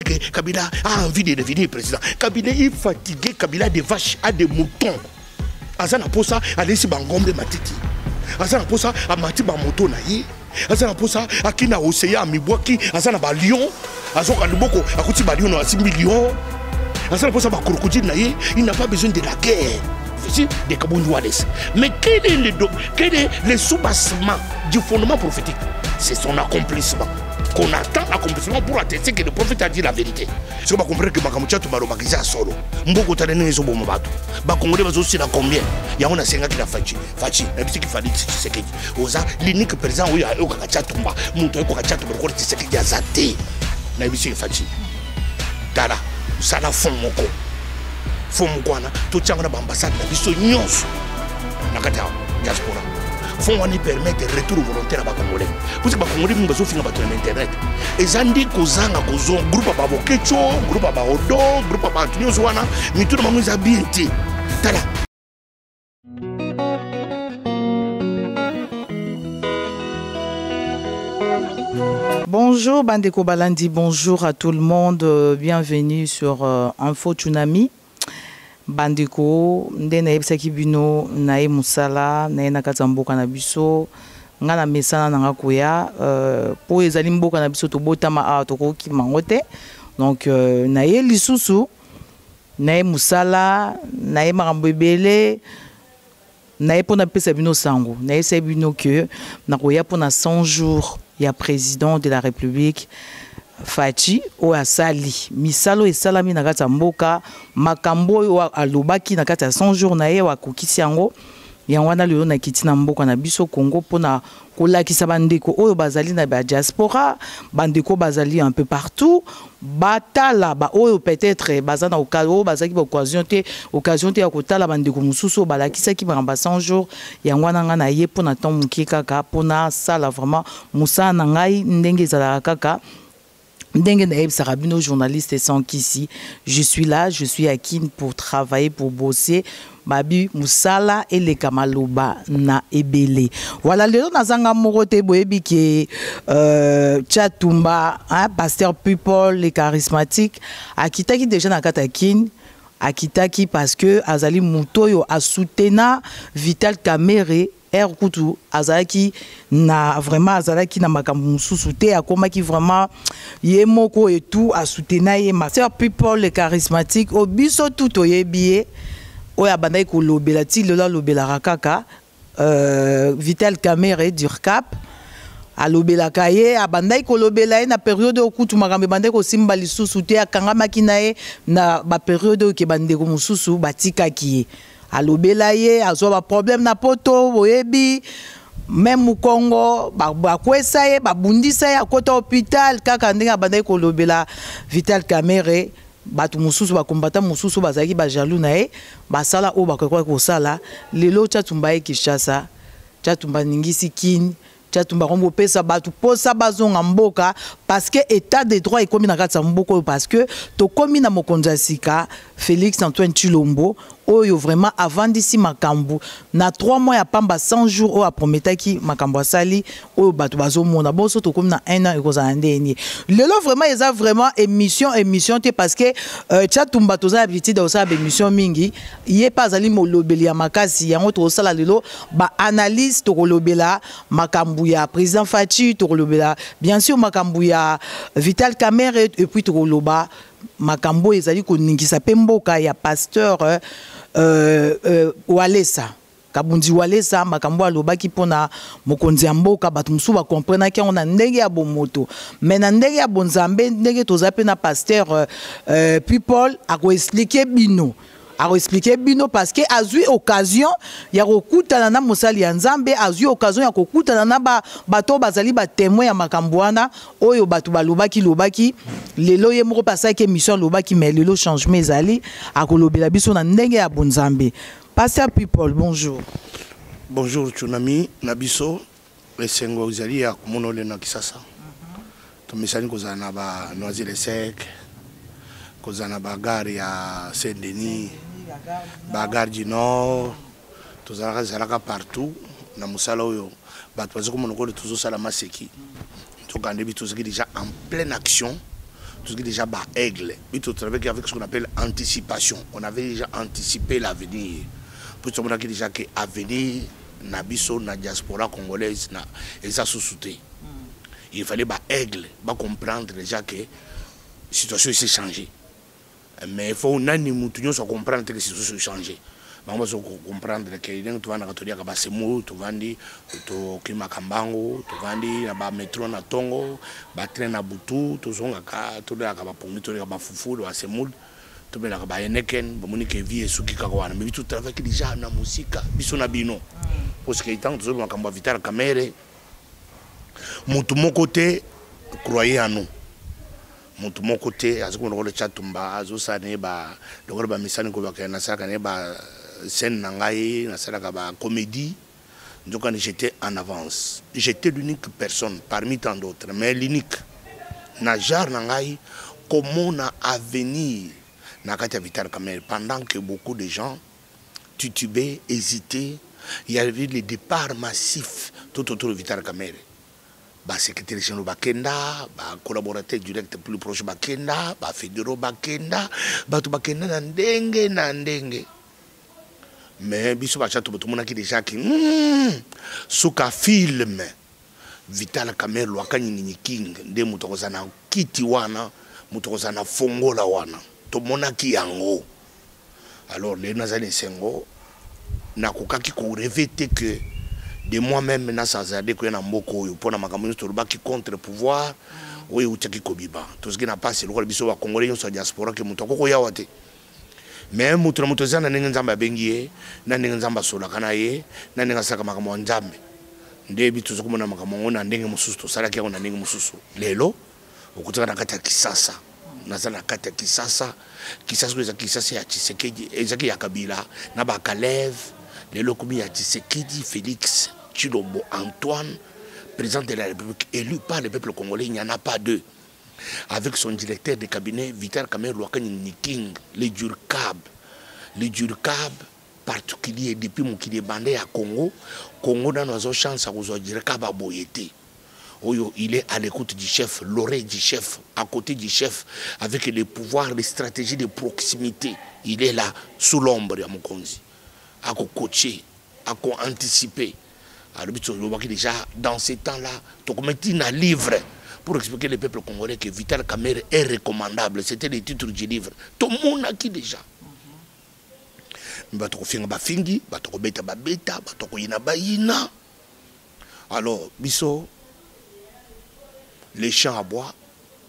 Kabila a envie de devenir président. Kabila est fatigué, Kabila a des vaches, a des moutons. Azana pour ça, a laissé Bangombe Matiti. Azana pour ça, a mati Bamoto naïe. Azana pour ça, a Kina Osea, a Miboki, Azana ba Lyon. Azoka Luboko, a Kouti ba Lyon, a 6 millions. Azana pour ça, ba Crocodile naïe. Il n'a pas besoin de la guerre. Des Kaboundouades. Mais quel est le soubassement du fondement prophétique? C'est son accomplissement. Qu'on attend accomplissement pour attester que le prophète a dit la vérité. Si on va comprendre que Makamucha Toubalo Magiza solo, Mboko Tadene Zobo Mobato, Bakongole va aussi dans combien? Il y a un Senga qui l'a Fachi, la musique qui fallait Tshisekedi. Oza, l'unique président où il y a Okacha Toumba, Mouto Okacha Toumba, Tshisekedi a zaté. La musique Fachi. Tala, Sana Fomoko. Fomokwana, tout ça on a ambassade, la biso nyons. Nakata, diaspora. Faut on y permettre de retour volontaire à Bakongolais. Parce que Bakongolais nous besoin finir sur internet. Et zandi kozanga kozo groupe à Babokecho, groupe à Baodo, groupe à Batuniozwana, mais tout le monde nous a bien été. Tala. Bonjour Bandeko Balandi, bonjour à tout le monde, bienvenue sur Info Tsunami. Bandeko, ndena yebisaki bino nae musala, nae nakata mboka na biso, nga na mesana na ngakoya, po ezali mboka na biso tobotama awa tokoki mangote. Donc nae lisusu, nae musala, nae makambo ebele, nae pona pesa bino sango, nae se bino que nakoya pona 100 jours ya président de la République Fachi o asali misalo esalami na kati ya mboka makambo oyo alobaki na kati ya 100 jours na ye wa kokisi yango yango wana lelo na kiti na mboka na biso Congo pona kolakisa bandeko oyo bazali na ba diaspora bandeko bazali un peu partout batala ba oyo peut-être bazana okalo bazaki ba occasion te ya kotala bandeko mususu balakisa ki ba 100 jours yango wana nga na ye pona temps mukie kaka pona sala vraiment musa na ngai ndenge za kaka. Sarabino, journaliste sans qu'ici, je suis là, je suis à Kin pour travailler, pour bosser. Babi Moussala et les Kamaloba na ebele. Voilà, le nazanga morote boebi qui Tchatumba, pasteur people, les charismatiques, akitaki déjà na katakin. Akitaki parce que Azali Moutoyo a soutenu Vital Kamerhe. Kutu azalaki na vraiment azalaki na makambo mususu te akomaki vraiment yemoko et tout a soutenu ye master people les charismatiques au biso tout oyebie oya bandai ko lobela ti lola lobela rakaka Vital Kamerhe d'Urcap a lobela kaye abandai ko lobela na période okutu makambo bandai ko simba lisusu te akanga makinae na ba période ke bandeko mususu batikaki alobela ye azo ba problème na poto boyebi même au Congo ba kwesa ye ba bundisa ye akota hôpital kaka ndinga bandai ko lobela Vital Kamerhe batu mususu ba combattant mususu bazaki ba jaloux na ye basala o ba ko sala lelo Tchatumba ye Kinshasa Tchatumba ningisi Kin Tchatumba rombo pesa batu posa bazonga mboka parce que état de droit ekomi na kati mboka parce que to komi na mokonza sika Félix Antoine Tshilombo oyo vraiment avant d'ici makambo na 3 mois ya pamba 100 jours o a prometaki makambo sali oyo batu bazomona boso to komi na 1 an ekozala ndeni lelo vraiment eza vraiment émission te parce que Tchatumba toza habitude de ça émission mingi yé pas ali molobeli ya makasi yango to sala lelo ba analyse to kolobela makambo ya président Fachi to kolobela bien sûr makambo ya Vital Kamerhe et puis to koloba makambo ezali ko ningisa pemboka ya pasteur Walesa Kabundi Walesa makambo alobaki pona mokonzi ya mboka bato musu ba comprendre ki on a ndenge ya bomoto mais na ndenge ya bonzambe ndenge tozape na pasteur people ako expliquer bino parce que a eu occasion ya kokutana na mosali ya Nzambe a eu occasion ya kokutana na bato bazali ba témoin ya makambo wana oyo bato balobaki lelo ye moko pasaki émission lobaki mais lelo changement ezali akolobela biso na ndenge ya bonzambe. Pasteur people, bonjour. Bonjour Tsunami Nabiso esengo ezali ya komonole na Kisasa. To misani kozana na ba Noisy Sec kozana ba gare ya Saint-Denis Bagar du Nord, tous les partout, na musala oyo, bato bazo comme on toujours sala maseki. Donc on est déjà en pleine action tout déjà bas aigle. Mais tout avec ce qu'on appelle anticipation. On avait déjà anticipé l'avenir. Pour tout le monde qui déjà que avenir nabiso na diaspora congolaise na et ça sous-souté. Il fallait bas aigle, bas comprendre déjà que la situation s'est changée. Mais il faut nani mutunyo so comprendre que la situation s'est changée. On va comprendre que les gens qui vont à Bassemou, tu vas dire to Kimakambango, tu vas dire na métro na Tongo, ba train na Butu, tu zonga ka, tu le akaba pour tu le akaba fufu, le Bassemou, tu le akaba Yeneken, ba moni que vie suki kakwana, mais tout travail qui déjà na musique, biso na bino. Parce que tant tu zonga kamba Vital Kamerhe, mutu mon côté croyez en nous. Mutu mon côté, azuko ngolo chatumba, azusane ba, ngolo ba misani ko ba kana saka ne ba scène nangaye na sala ba comédie donc j'étais en avance, j'étais l'unique personne parmi tant d'autres mais l'unique na jar nangaye comment na avenir na kati Vital Kamerhe pendant que beaucoup de gens titubaient, hésitaient, il y avait les départs massifs tout autour de Vital Kamerhe. Ba secrétaire général bakenda, ba collaborateur direct plus proche bakenda, ba fédéraux bakenda, ba to bakenda na ndenge. Mais biso ba chato to monaki déjà ki suka film Vital Kamerhe lwakani ni king nde mutokoza na kiti wana mutokoza na fongola wana to monaki yango. Alors les nazali sengo na kokaki ko revêter que de moi-même na sazade ko na mboko yo pona makambo to baki contre pouvoir oyo utaki kobiba to ce qui n'a pas c'est le biso wa congolais yo sa diaspora ke mutoko ko yawate mais mutu na mutu zana ninga nzamba bengiye na ninga nzamba sola kana ye na ninga saka makambo nzambe nde bitu zo kumona makambo na ndenge mususu to sala ke na ndenge mususu lelo okutaka na kata kisasa na zana kata kisasa za kisasa ya Tshisekedi ezaki ya Kabila na ba Kalev lelo komi ya Tshisekedi Félix Tshilombo Antoine, président de la République, élu par le peuple congolais, il n'y en a pas deux. Avec son directeur de cabinet, Vital Kamerhe Lwakani Niking, le Durkab particulier depuis mon qui bandé à Congo, Congo dans nos chances à vous dire Kaba Boyete. Il est à l'écoute du chef, l'oreille du chef, à côté du chef, avec les pouvoirs, les stratégies de proximité. Il est là, sous l'ombre de Mokonzi, à coacher, à anticiper. Alors, déjà, dans ces temps-là, tu as un livre pour expliquer le peuple congolais que Vital Kamerhe est recommandable. C'était le titre du livre. Tout le monde a qui déjà. Alors, biso, les champs à bois,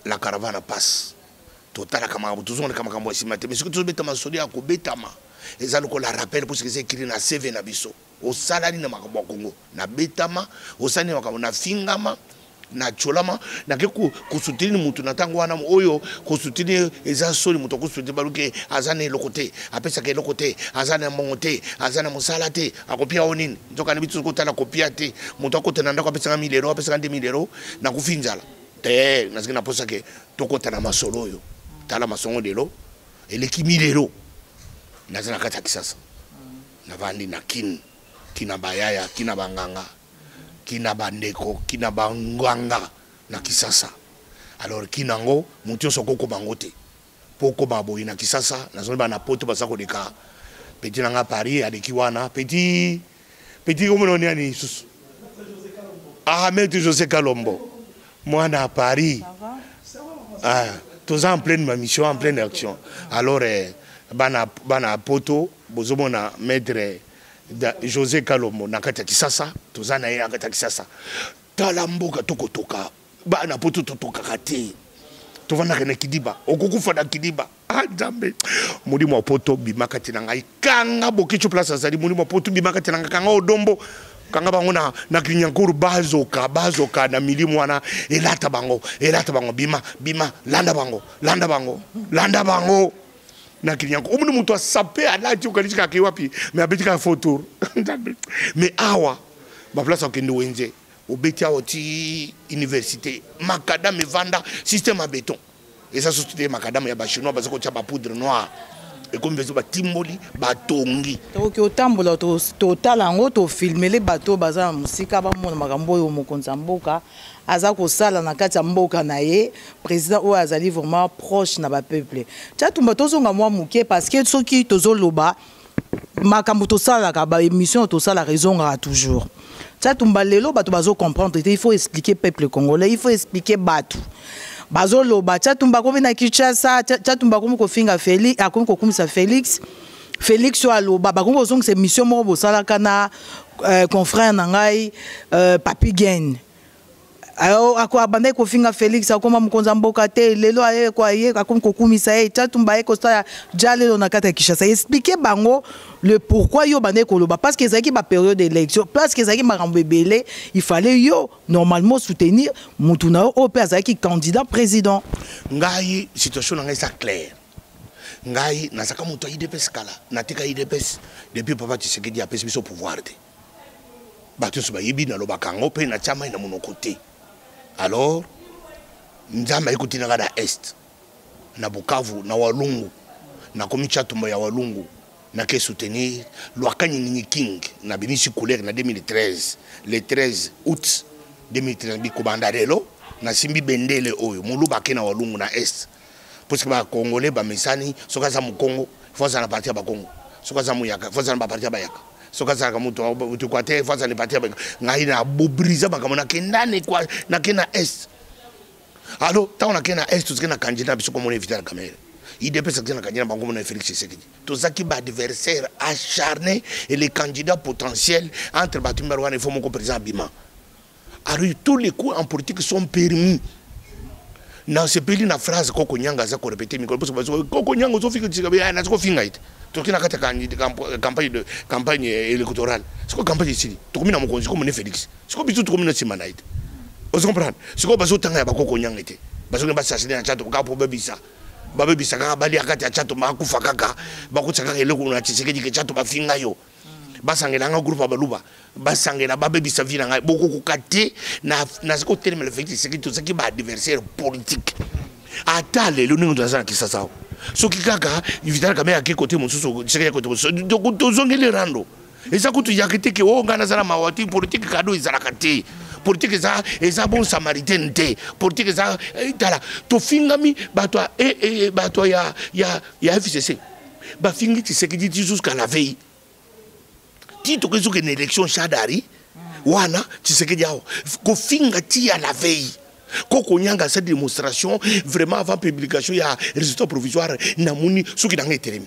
la caravane passe. Total, la caravane, tout le monde mais ce que tu as dit, et ça nous la rappelle pour ce que c'est écrit na CV na biso au salari na makambo Congo na betama au sani makambo na fingama na cholama na ke ku soutenir mutu na tango wana oyo ku soutenir eza soli mutu ku soutenir baluke azane lokote apesa ke lokote azane mongote azane musalate akopia onini ndoka na bitu ko tala kopia te mutu akotana ndako apesa 1000 euros apesa 2000 euros na kufinjala te na zikina posa ke tokota na masolo yo tala masongo delo eleki 1000 euros nazana kata kisasa navandi na kina bayaya kina banganga kina bandeko kina banganga na kisasa alors kinango mutu sokoko bangote poko baboyi na kisasa nazoni bana poto basako deka petit nanga Paris adeki wana petit comme on ani susu Ahmed José Kalombo moi na Paris tous en pleine mission en pleine action alors bana poto bozomona maître José Kalombo nakata kisasa tozana ye nakata kisasa talamboka tokotoka bana poto totoka kate tovana kana kidiba okukufa na kidiba nzambe muri mwa poto bimakati na ngai kanga bokicho place azali muri mwa poto bimakati na kanga odombo kanga bango na kinyankuru bazoka na milimu wana elata bango bima landa bango na kinyanko umuntu muntu asape alaji ukalishika kiwapi mais abetika photo mais awa ba place okende wenze obeti awo ti université macadam vanda système à béton et ça société macadam ya ba chinois ba ko tia ba poudre noire et comme besoin batimboli batongi toki otambola totala yango tofilme le bato baza na mosika bamona makambo oyo mokonzi ya mboka aza kosala na kati ya mboka na ye président oyo azali vraiment proche na bapeuple tia tumba tozonga mwa moke parce que soki tozoloba makambo tosalaka baémission tosalaka ezongaka toujours tia tumba lelo bato bazocomprendre te il faut expliquer peuple congolais il faut expliquer bato bazoloba tia tumba komi na Kinshasa tia tumba komi kofinga Félix akomi kokumisa Félix oyo aloba bakomi kozongisa émission moko bosalaka na confrère na ngai Papi Gaine abandaki kofinga Félix akoma mokonzi ya mboka te lelo aye akomi kokumisa ye tia tumba ye kosala dia lelo na kati ya Kinshasa explique bango le pourquoi yo bandaki koloba parce que ezalaki bapériode d'élection parce que ezalaki makambo ebele il fallait yo normalement soutenir mutu na yo oyo mpe azalaki candidat président. Ngai situation na ngai eza claire ngai nazaka moto ya IDPS kala natika IDPS depuis papa Tshisekedi apesi biso pouvoir te bato nyonso bayebi nalobaka yango mpe natia mai na monoko te. Alors, nzambe ayikotinaka na est na Bukavu na Walungu na komi Chatumba ya Walungu na ke soutenir Lwakani Nini King na binisi couleur na 2013 le 13 août 2013 bikobanda lelo na simbi bendele oyo muluba ke na Walungu na est parce que ba congolais ba mesani soka za Mukongo foza na parti ya ba Kongo soka za Muyaka foza na parti ya Bayaka soka za kamuto utukwate foza na parti ya ngai na bobriza bakamona kendane kwa na kena est. Alors tant na kena est tout na candidat biso comme on éviter la caméra il dépêche que na candidat bango na Félix Tshisekedi to zaki ba adversaire acharné et les candidats potentiels entre Batumba Rwanda et Fomo président Bima. Alors tous les coups en politique sont permis. Na ce pays na phrase koko nyanga za ko répéter micro parce que koko nyanga zo fika tsika na ko finga ite to kina kata campagne électorale c'est quoi campagne ici to komina mokonzi comme ne Félix c'est quoi bitu to komina simana ite vous comprenez c'est quoi bazo tanga ya bakoko nyanga ite bazo ba sasine na chato ka po bebisa babebisa ka bali akati ya chato makufa kaka bakutsaka eleko na Tshisekedi ke chato bafinga yo basangela nga groupe baluba basangela babebisa vina nga boko kokate na siko terme le fait c'est que tout ça qui ba adversaire politique atale le ningo dans kisa sao soki kaka vitala kama ya côté mususu tseke côté to zongele rando eza kutu yakete ke o ngana zana mawati politique kado izala kate politique eza bon samaritain te politique eza tala to fingami bato ya FCC ba fingi tseke dit jusqu'à la veille tito kezo que une élection chadari wana Tshisekedi yao ko finga ti à la veille koko nyanga cette démonstration vraiment avant publication il y a résultat provisoire na muni soki danga teremi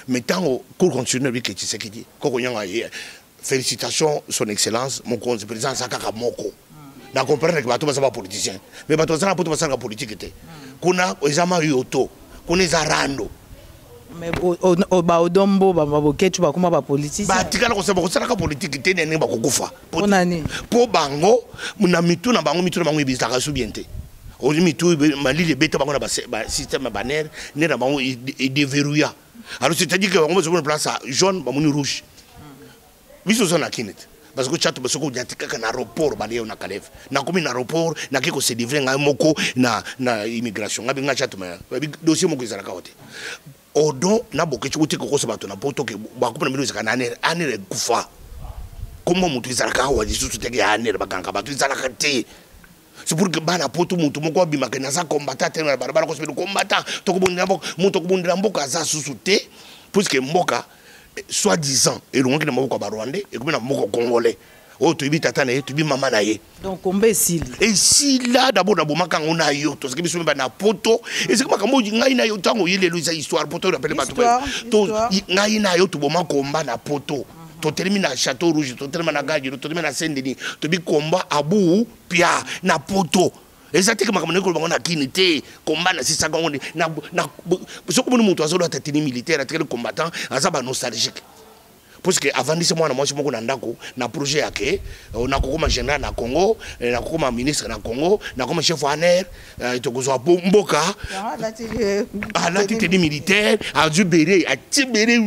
mais tant au cours constitutionnel bi Tshisekedi koko nyanga félicitations son excellence mon conseil président Sakaka Moko na comprendre que bato ba sa politicien mais bato za na poto ba sa politique te kuna ezama yoto kuna zarando. Mais odombo baboketu bakoma ba politicien batikala ko seba ko sala ka politique te nene bakokufa ponani po bango na mitu na bango ibisaka su biente o mitu mali le beta bango na ba système banner ne na bango et déverrouilla. Alors c'est-à-dire que on se place jaune ba moni rouge biso zona kinet parce que chato basoko nyatika na aéroport baleo na Kalev na komi na aéroport na kiko se livrer ngai moko na immigration ngabi nga chato ma dossier moko ezala ka hote odo na bokechi kuti kokosa bato na poto ke bakupona milo zaka nane anere kufa comme mutu izalaka wa jisusu teke anere bakanga bato izalaka te c'est pour que bana poto mutu moko bima ke na za combattant na barabara ko se combattant to ko bondira mboka mutu ko bondira mboka za susu te puisque mboka soi-disant et le monde na mboka ba Rwandais et comme na mboka congolais o to ibi tata na ye to ibi mama na ye donc imbécile et si là d'abord na bomaka ngona yo to ce que biso ba na poto et c'est comme kambo ngai na yo tango yele luisa histoire poto rappelle bato to ngai na yo to bomaka komba na poto to termine na Château Rouge to termine na Gadji to termine na Saint-Denis to bi komba abu pia na poto exactement comme on ko na kinité combat na sisa ngone na soko mo mutu azola tatini militaire atele combattant azaba nostalgique parce que avant de ce mois moi je moko na ndako na projet yake na kokoma général na Congo na kokoma ministre na Congo na kokoma chef ANR to kozwa mboka la tête militaire a jubéré a tibéré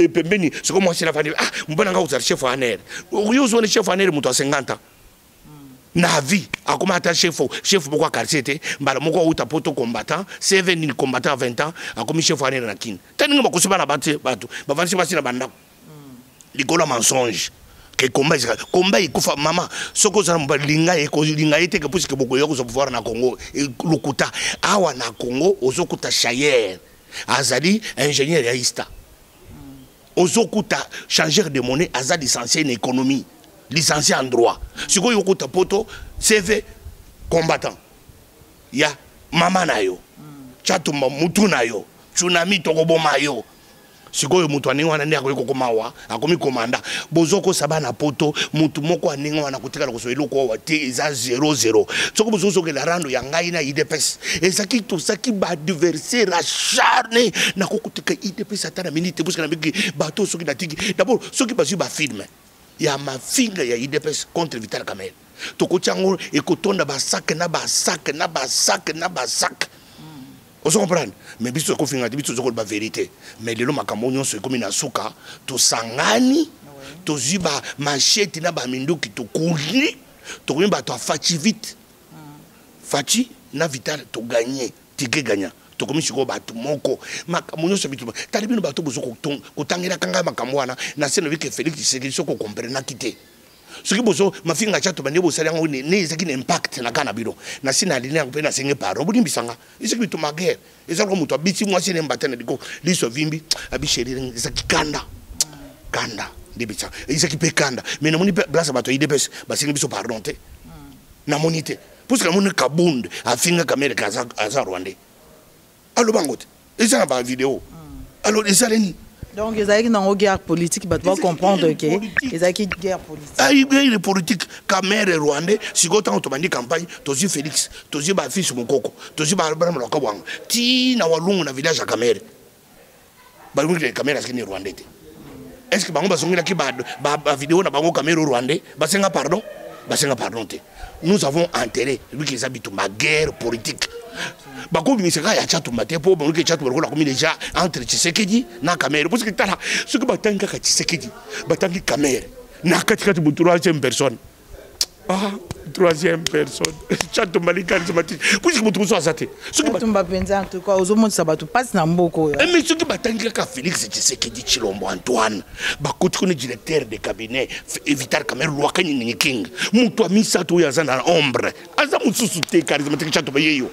pembeni c'est comme moi c'est la famille mbona nga uzali chef ANR yo zo chef ANR mutu a 50 ans na vie akoma ata chef pourquoi quartier te mbala moko uta poto combattant 7 ni combattant à 20 ans akomi chef ane na kin taninga bakusiba na batu bavanisi basi na banda likolo mensonge que combat ikufa mama soko za mbalinga linga ete que puisque boko yoko zo pouvoir na Congo lukuta awa na Congo ozokuta chayer azali ingénieur ya ista ozokuta changeur de monnaie azali licencié en économie licencié en droit. Si vous avez un poto, CV combattant. Ya mama na yo. Chatumba mutu na yo. Tsunami tokoboma yo. Si vous avez un wana ne akoyeko komawa, akomi komanda. Bozoko sabana poto, mutu moko aninga wana kutika na kosoelo ko wate eza 00. Soko bozoso ke la rando ya ngai na IDPS. Ezaki to saki ba adversaire acharné na kokutika IDPS atana minute parce que na biki bato soki na tiki. D'abord soki bazu ba filme. Il y a ma finger ya IDPS contre Vital Kamerhe. Toko tiango ekotonda ba sac na ba sac na ba sac na ba sac. Vous comprenez? Mais biso ko finga biso zo ko ba vérité. Mais lelo makambo nyonso ekomi na suka to sangani to ziba machete na ba minduki to kuli to ko to fachi vite. Fachi na Vital to gagner, tige gagner. To komi siko batu moko makambo nyonso bitu talibino bato bozo ko tangela kanga makambo wana na seno vike Félix Tshisekedi soko comprendre kité soki bozo mafinga chato bande bo salango ne ezaki na impact na kana biro na sina aline ko pena senge paro bodi mbisanga ezaki bitu magere ezaki muto abiti mwasi ne mbatana diko liso vimbi abisheri ezaki kanda ndibitsa ezaki pe kanda mais na moni place bato IDPS basingi biso pardon te na monite puisque na moni kabund afinga Kamerhe kaza Rwanda. Alors bangote et ça va vidéo alors et ça les donc ils ont une guerre politique bah tu vas comprendre que ils ont une guerre politique ah il y a une politique Kamerhe Rwanda si quand on te campagne tozi Félix tozi ba fils mokoko tozi ba bana mloka bwangu ti na walungu na village ya Kamerhe ba lungu de Kamerhe askini Rwanda est-ce que bango basongela ki ba vidéo na bango Kamerhe Rwanda basenga pardon te nous avons intérêt lui qui habite ma guerre politique. Bako bimisaka ya Chatumba te po bango ke Chatumba ko la komi déjà entre Tshisekedi na Kamerhe parce que tala ce que batanga ka Tshisekedi batangi Kamerhe na katikati bu troisième personne troisième personne Chatumba li charismatique parce que mutu so azate ce que Chatumba penza en tout cas ozo monisa batu passe na mboko mais ce que batangi ka Félix Tshisekedi Chilombo Antoine bakoti ko directeur de cabinet Vital Kamerhe Lwakani ni king mutu amisato yazana ombre aza mususu te charismatique Chatumba yeyo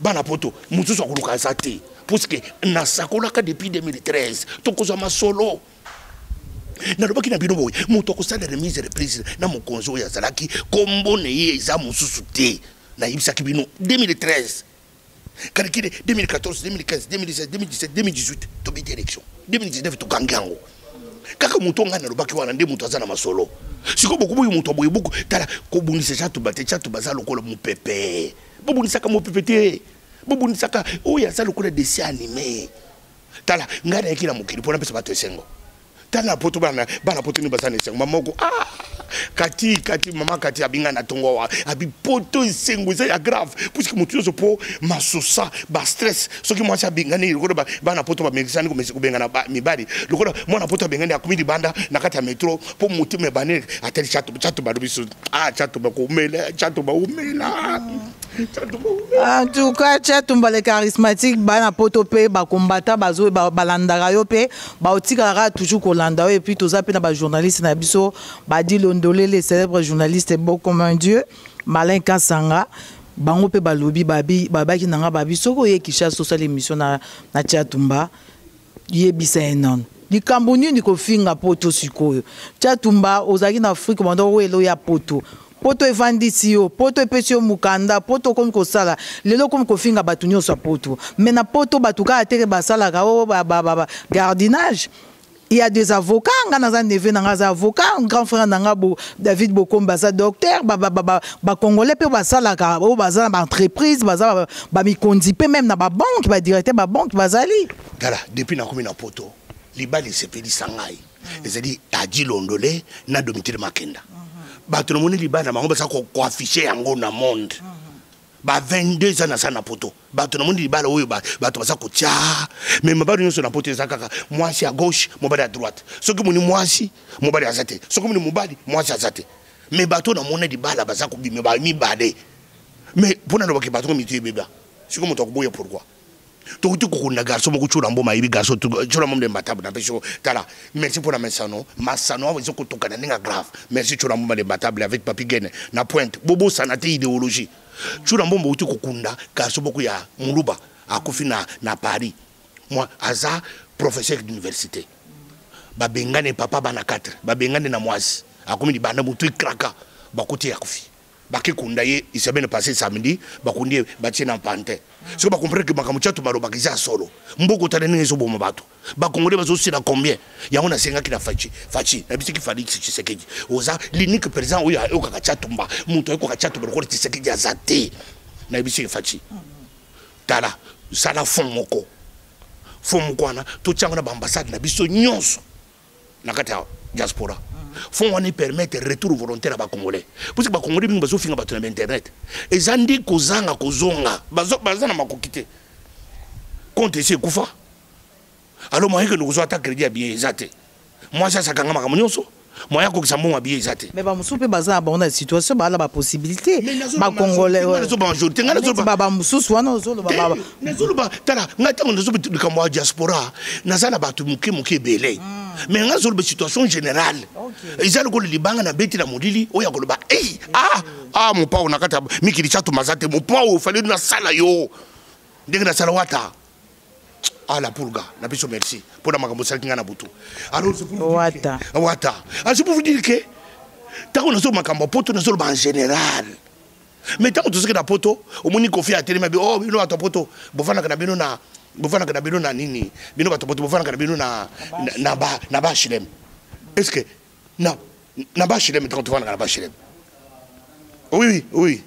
bana poto mususu akuluka azate parce que na sakolaka depuis 2013 tokoza masolo na lobaki na bino boy mutu akosala remise reprise na mokonzo ya zalaki kombo ne yeza mususu te na yibisaki bino 2013 kalikile 2014 2015 2016 2017 2018 to bite élection 2019 to gangango kaka mutu ngana lobaki wana nde mutu azana masolo siko bokubu mutu boy buku tala ko bunisa chatu bazalo ko mu pepe bobunisaka mo pepete bobunisaka oya sala ko dessin animé tala ngara yakila mukili pona pesa bato esengo tala poto bana poto ni basane esengo mamoko kati mama kati abinga na tongo wa abi poto esengo za ya grave puisque mutu zo po masosa ba stress soki mwasi abinga ni ko bana poto ba mexani ko mesi ko benga na mibali lokolo mwana poto abinga ni akumidi banda na kati ya metro po mutu me bane ateli chatu ba biso chatu ba ko umela en tout cas Chatumba les charismatiques bana poto pe ba combattant bazo balandaka yo pe ba otikara toujours kolanda et puis toza pe na ba journaliste na biso ba di Londolé les célèbres journalistes beau comme un dieu Malin Kasanga bango pe balobi babaki nanga babi soko ye kisha social émission na Chatumba yebisa enon likambo nini ko finga poto sikoyo Chatumba ozaki na Afrique mando welo ya poto evandisi yo poto epesi yo mukanda poto komi kosala lelo komi kofinga bato nyonso poto mais na poto bato kaka teke basalaka o gardinage. Il y a des avocats, ngana neve nanga za avocat, un grand frère nanga David Bokomba za docteur, ba congolais pe basalaka o baza ba entreprise, baza ba mi kondipe même na ba banque, ba directeur ba banque bazali. Dala depuis na komi na poto, libali sepeli sangai. Ezali Adi Londolé na Domitille Makenda. Bato na moni libali na bango basa ko afficher yango na monde. Ba 22 ans na sana poto bato na moni libala oyo bato basa ko tia mais mabalo nyonso na poto ezakaka mwasi à gauche mobali à droite soki moni mwasi mobali azate soki moni mobali mwasi azate mais bateau na mona di bala baza ko bi me ba mi bade mais pona no ba bateau mi tu beba c'est comme to ko boya pourquoi to tu ko na garçon mo ko chura mbo ma ibi garçon tu chura mbo de matable na peso tala merci pour la mensano masano vous ko to kana ninga grave merci chura mbo de matable avec papi gene na pointe bobo sanate idéologie chura mbo mo tu ko kunda garçon boko ya muluba akufina na Paris moi aza professeur d'université babengane papa bana 4 babengane na mwasi akomi di bana mutu kraka bakote yakufi bakekunda ye isabene passé samedi bakundi batie na pante so ba comprendre que makamuchatu baroba kiza solo mboko tane ngezo bomo bato bakongole bazo sila combien yango na senga kina fachi na bisiki Félix Tshisekedi oza l'unique président oyo okaka chatumba mutu eko ka chatumba ko Tshisekedi azate na bisiki fachi tala sala fond moko wana to tchanga na ambassade na biso nyonso na kata diaspora fond wana permettre retour volontaire à Congolais parce que ba Congolais bingo bazo finga bato na internet ezandi kozanga kozonga bazana makokite compte ese kufa alors moi que nous zo attaque crédit à bien ezate moi ça kanga maka nyonso moi ya ko kisambo à bien ezate mais ba musupe bazana ba na situation ba la ba possibilité ba Congolais ba mususu wana ozolo ba nezolo ba tala ngata ngozo bitika mo diaspora nazana bato muke belé mais nga zolo situation générale izalo ko libanga na beti na modili oya ko ba mon pa on akata mikili chatu mazate mon pa o fallait na sala yo ndenge na sala wata la pulga na biso merci pour la makambo sala kinga na butu alors c'est pour wata c'est pour vous dire que tant on zo makambo poto na zolo ba en général mais tant on zo na poto o moni kofi a télé mais bino ato poto bofana kana bino na bofana kana bino na nini bino bato poto bofana kana bino na ba HLM est-ce que na ba HLM tant on va na ba HLM oui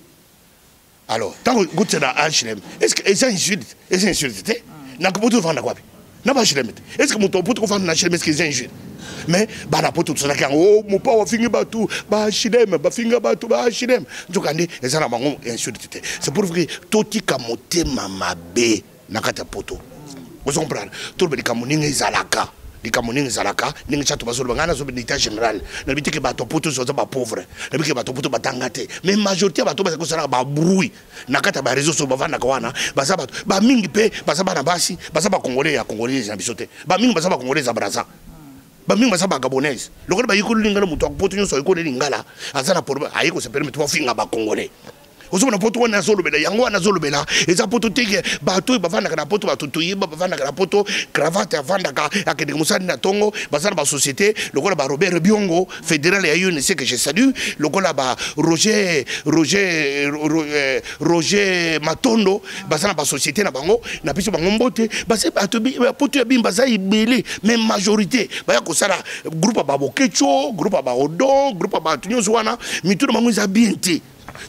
alors tant que goûte na HLM est-ce que c'est insulte na poto vanda kwapi na ba HLM est-ce que moto poto ko vanda na HLM est-ce que c'est insulte mais bana poto tsana kan mo pa wa fingi batu ba HLM ba finga batu ba HLM njokande ezana bango insulte c'est pour vrai totika motema mabe na kata poto vous comprenez tout le kamuninga izalaka likamuninga izalaka ninga chatu bazolo bangana zo l'état général na bitike bato poto zo ba pauvre na bitike bato poto batangate mais majorité bato ba ko sala ba bruit na kata ba réseau so bavana kawana baza bato ba mingi pe baza bana basi baza ba congolais ya congolais na bisote ba mingi baza ba congolais za braza ba mingi baza ba gabonais lokolo ba yiko lingala muto poto nyo so yiko lingala azana pour ayiko se permettre ba finga ba congolais ozomona poto wana zolo bela yango wana zolo bela eza poto teke bato bavanda kana poto bato toyiba bavanda kana poto cravate avanda ka akende musani na tongo bazana ba société lokola ba Robert Biongo fédéral ya UNC que je salue lokola ba Roger Matondo bazana ba société na bango na biso bango mbote base bato poto ya bimba za ibele même majorité ba ya ko sala groupe ba Bokecho groupe ba Odon groupe ba Tunyozo wana mituno bango za bienté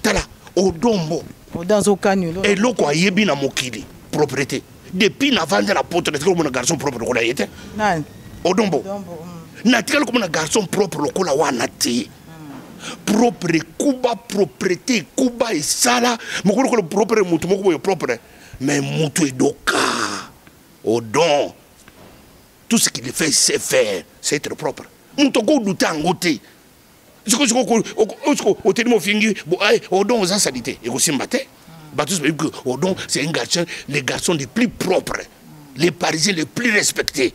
tala Odombo dans aucun nul et loko ayebi na mokili propriété depuis na vendre la porte comme un garçon propre ko la yete Odombo na tikalo comme un garçon propre lokola wana ti propre kuba propriété kuba et sala mokolo ko propre mutu moko propre mais mutu edoka Odon tout ce qu'il fait c'est faire c'est être propre mutu ko douta ngote au télémo fingi Odon aux salité et aussi maté Odon c'est un garçon les garçons les plus propres les parisiens les plus respectés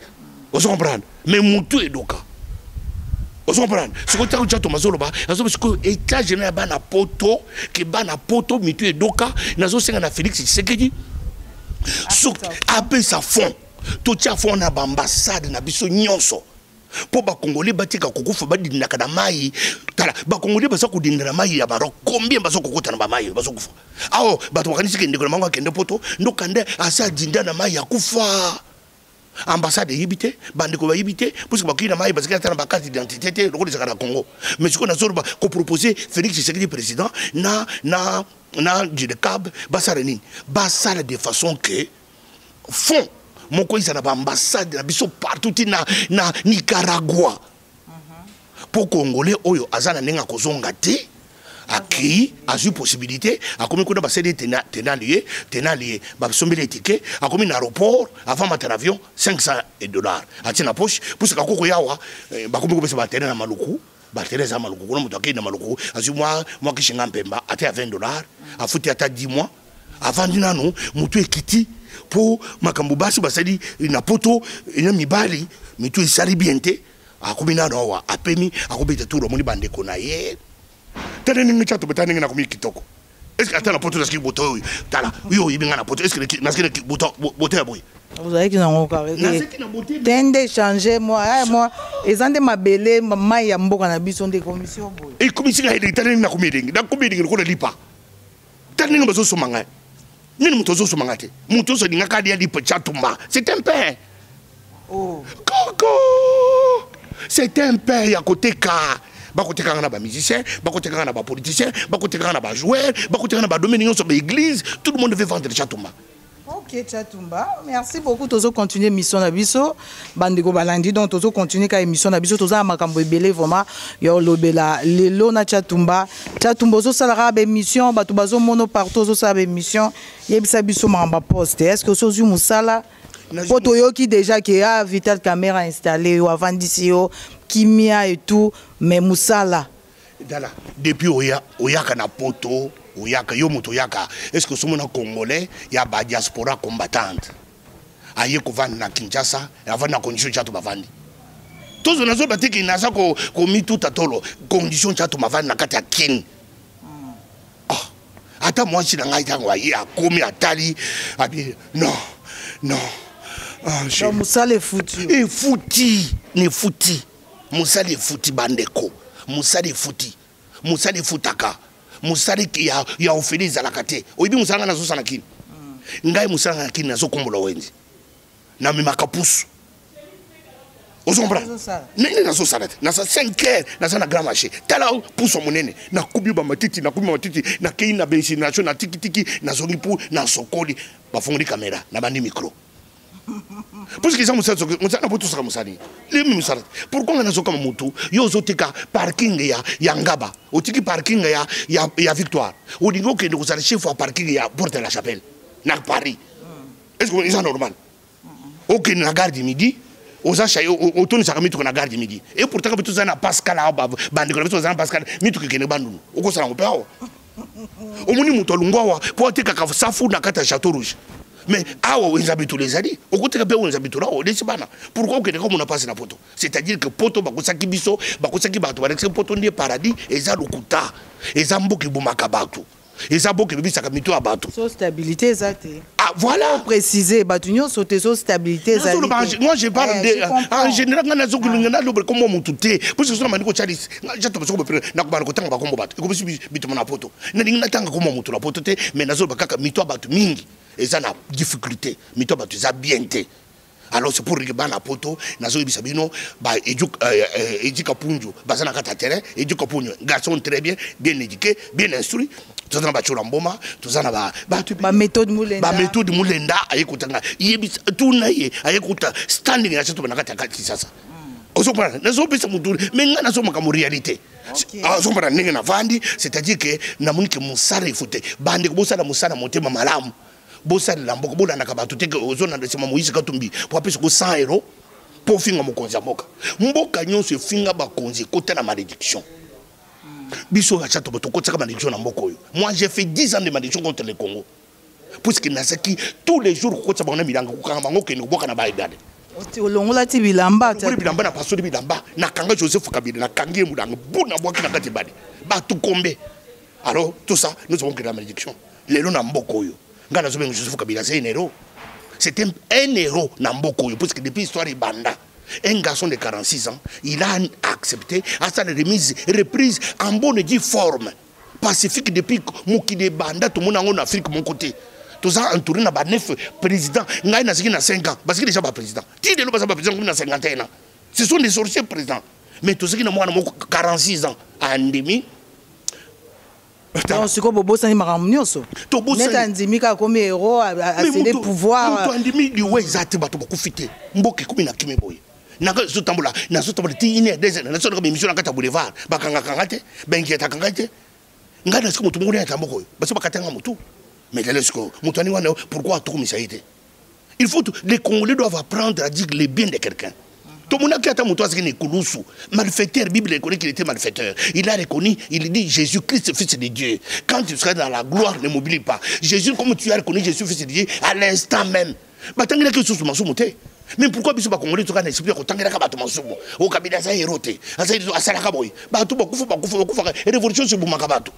vous comprenez mais mutu edoka vous comprenez ce que tu as dit mazolo ba azo parce que état général bana poto mutu edoka nazo senga na Félix Tshisekedi so apé sa fond to tia fond na ambassade na biso nyonso pour ba congolais batika kokufa badinaka na mai tala ba congolais basa ko dinira mai ya baro combien baso kokota na ba mai baso kufa awo bato wakanisi kende ko manga kende poto ndokande asa dinda na mai ya kufa ambassade yibité bandiko ba yibité parce que bakina mai basika tana ba carte d'identité lokoli zakana Congo mais ce qu'on a zorba ko proposer Félix Tshisekedi président na Djidekab basareni basala de façon que fond moko isa na ambassade na biso partout na Nicaragua pour congolais oyo azana nenga kozonga te aki azu possibilité akomi kuna ba cédé tenalier ba sombele ticket akomi na aéroport avant matin avion $500 atina poche pour que koko yawa ba komi ko pesa ba tena na maluku Barthez à Maluku, on m'a dit Maluku, moi qui suis en Pemba, à $20, à foutre à 10 mois, avant d'inano, Moutou est quitté pour Makamboubashi, Basadi, une poto, une mibali, mais tout est sali bienté, à Kumina, à Pemi, à Kubita tout le monde bande konaye. T'as un chat de Taning à Kumi Kitoko. Est-ce que tu as la poto de ski boto? Tala, oui, il y a la poto, est-ce que tu as boté à boy? Vous avez qu'ils ont tendez changer moi ils ont des mabélés maman mboka na biso des commissions boy et commission est tellement na commission na commission ko lipa tellement bazo somanga ni mutozo somanga te mutozo dinga kadi ya lipa chatumba c'est un père oh coco c'est un père à côté ka bakote kanga na ba musicien bakote kanga na ba politicien bakote kanga na ba joueur bakote kanga na ba domaine sur l'église tout le monde veut vendre chatumba. Ok, Tchatumba. Merci beaucoup. Tozo continuer mission Nabiso. Bandego Balandi. Donc, tozo continuer ka émission Nabiso. Tozo amakambo ebele vraiment. Yo lobela. Lelo na Tchatumba. Tchatumba zo salara ba émission. Batu bazo mono partout zo sa ba émission. Yebisa biso mamba poste. Est-ce que sozu musala? Poto yo qui déjà qui a Vital caméra installée yo avant d'ici yo kimia et tout. Mais musala. Dala. Depuis oya kana poto. Oyaka yo moto yaka est-ce que somona congolais ya ba diaspora combattante aye ko vanda na Kinshasa avant na condition chato bavandi tozo nazo batiki naza ko mi tout atolo condition chato bavandi na kati ya kin ata moi si na ngai tango aye akomi atali abi non donc musala est foutu ne fouti musala est fouti bandeko musala est futaka musali ki ya ofeliza la kate oyibi musanga nazo sana kini ngai musanga na kini nazo kombola wenzi na mimaka pusu ozombra nene nazo salate na sa 5 heures na sa na grand marché tala puso monene na kubi ba matiti na kei na bensination na tiki na zongi pu na sokoli ba fongoli caméra na bandi micro parce que ça musala na putu saka musani le musala pourquoi on a zo comme mutu yo zo tika parking ya ngaba otiki parking ya Victoire odingo ke ndo kozala chef wa parking ya Porte de la Chapelle na Paris est-ce que c'est normal OK na gare du midi oza chayo otoni saka mitu na gare du midi et pourtant que tout ça na Pascal aba bandi ko na Pascal mitu ke ne bandu oko sala ngopao omoni mutu lungwa po tika ka safu na kata Château Rouge. Mais awa ils habitent les alliés au côté que ils habitent là au desibana pourquoi que comme on a passé la photo c'est-à-dire que poto bakosaki biso bakosaki bato ba poto ndi paradis eza lokuta eza mboki bomaka bato eza mboki bibisaka mito ya bato so stabilité ezate ah voilà préciser bato nyo sauter so stabilité ezate moi je parle de en général ngana zokulunga na lobre comme mon touté parce que so maniko chalis jato basoko bepre na kubana kotanga bakombo bato ko biso bito na poto na ninga tanga comme mon la poto te mais nazo bakaka mito ya bato mingi eza na difficulté mito bato eza bien te alors c'est pour que bana poto nazo yebisa bino ba ejuka punju bazana kata terrain ejuka punju garçon très bien éduqué bien instruit tozana ba chula mboma tozana ba méthode mulenda ayekutanga yebisa tuna ye ayekuta standing ya chato banakata kati sasa osopana nazo pesa mutu menga nazo makamu réalité osopana ninga na vandi c'est-à-dire que na munike musara ifute bande kubosala musara motema malamu bosala lamboko bolanda ka bato teke ozona ndesema Moïse Katumbi pour apesa ko 100 € pour finga mokonzi mboka nyonso finga bakonzi kota na malédiction biso ga chato boto kota ka malédiction na mboko yo moi j'ai fait 10 ans de malédiction contre le Congo puisque nasaki tous les jours kota bana milanga ko kanga bango ke no boka na ba idade olongola ti bilamba na pastori bilamba na kanga Joseph Kabila na kangie mulanga buna bwaki na kati badi ba tout kombe alors tout ça nous avons créé la malédiction lelo na mboko yo ngana zo bengo Joseph Kabila c'est un héros. C'est un héros Namboko parce que depuis l'histoire banda un garçon de 46 ans, il a accepté à sa reprise en bonne et due forme pacifique depuis Moukide banda tout le monde en Afrique mon côté. Tout ça entouré na 9 présidents, ngai na 5 ans parce qu'il est déjà pas président. Ti de lo pas président comme na 51 ans. Ce sont des sorciers présidents. Mais tout ce qui na moi 46 ans en demi. Donc, c'est comme Bobo Sani Maramnioso. Net Andimika comme héros a cédé pouvoir. Tout Andimi du ouais zati bato beaucoup fité. Mboke comme na kimeboy. Naka zotambola, na zotambola ti ine des na zotambola émission na kata boulevard. Bakanga kangate, bengieta kangate. Ngana siko mutu ngone atamboko. Baso bakatanga mutu. Mais là lesco, mutani wana pourquoi tout comme ça été. Il faut les Congolais doivent apprendre à dire le bien de quelqu'un. Tout le monde a dit malfaiteur, la Bible reconnaît qu'il était malfaiteur. Il a reconnu, il dit Jésus-Christ, fils de Dieu. Quand tu seras dans la gloire, ne m'oublie pas. Jésus, comme tu as reconnu Jésus, fils de Dieu, à l'instant même. Mais pourquoi biso ba Congolais toka na expliquer ko tangela ka bato masumo o kabila za héroté asala ka boy bato bakufa révolution se bumaka bato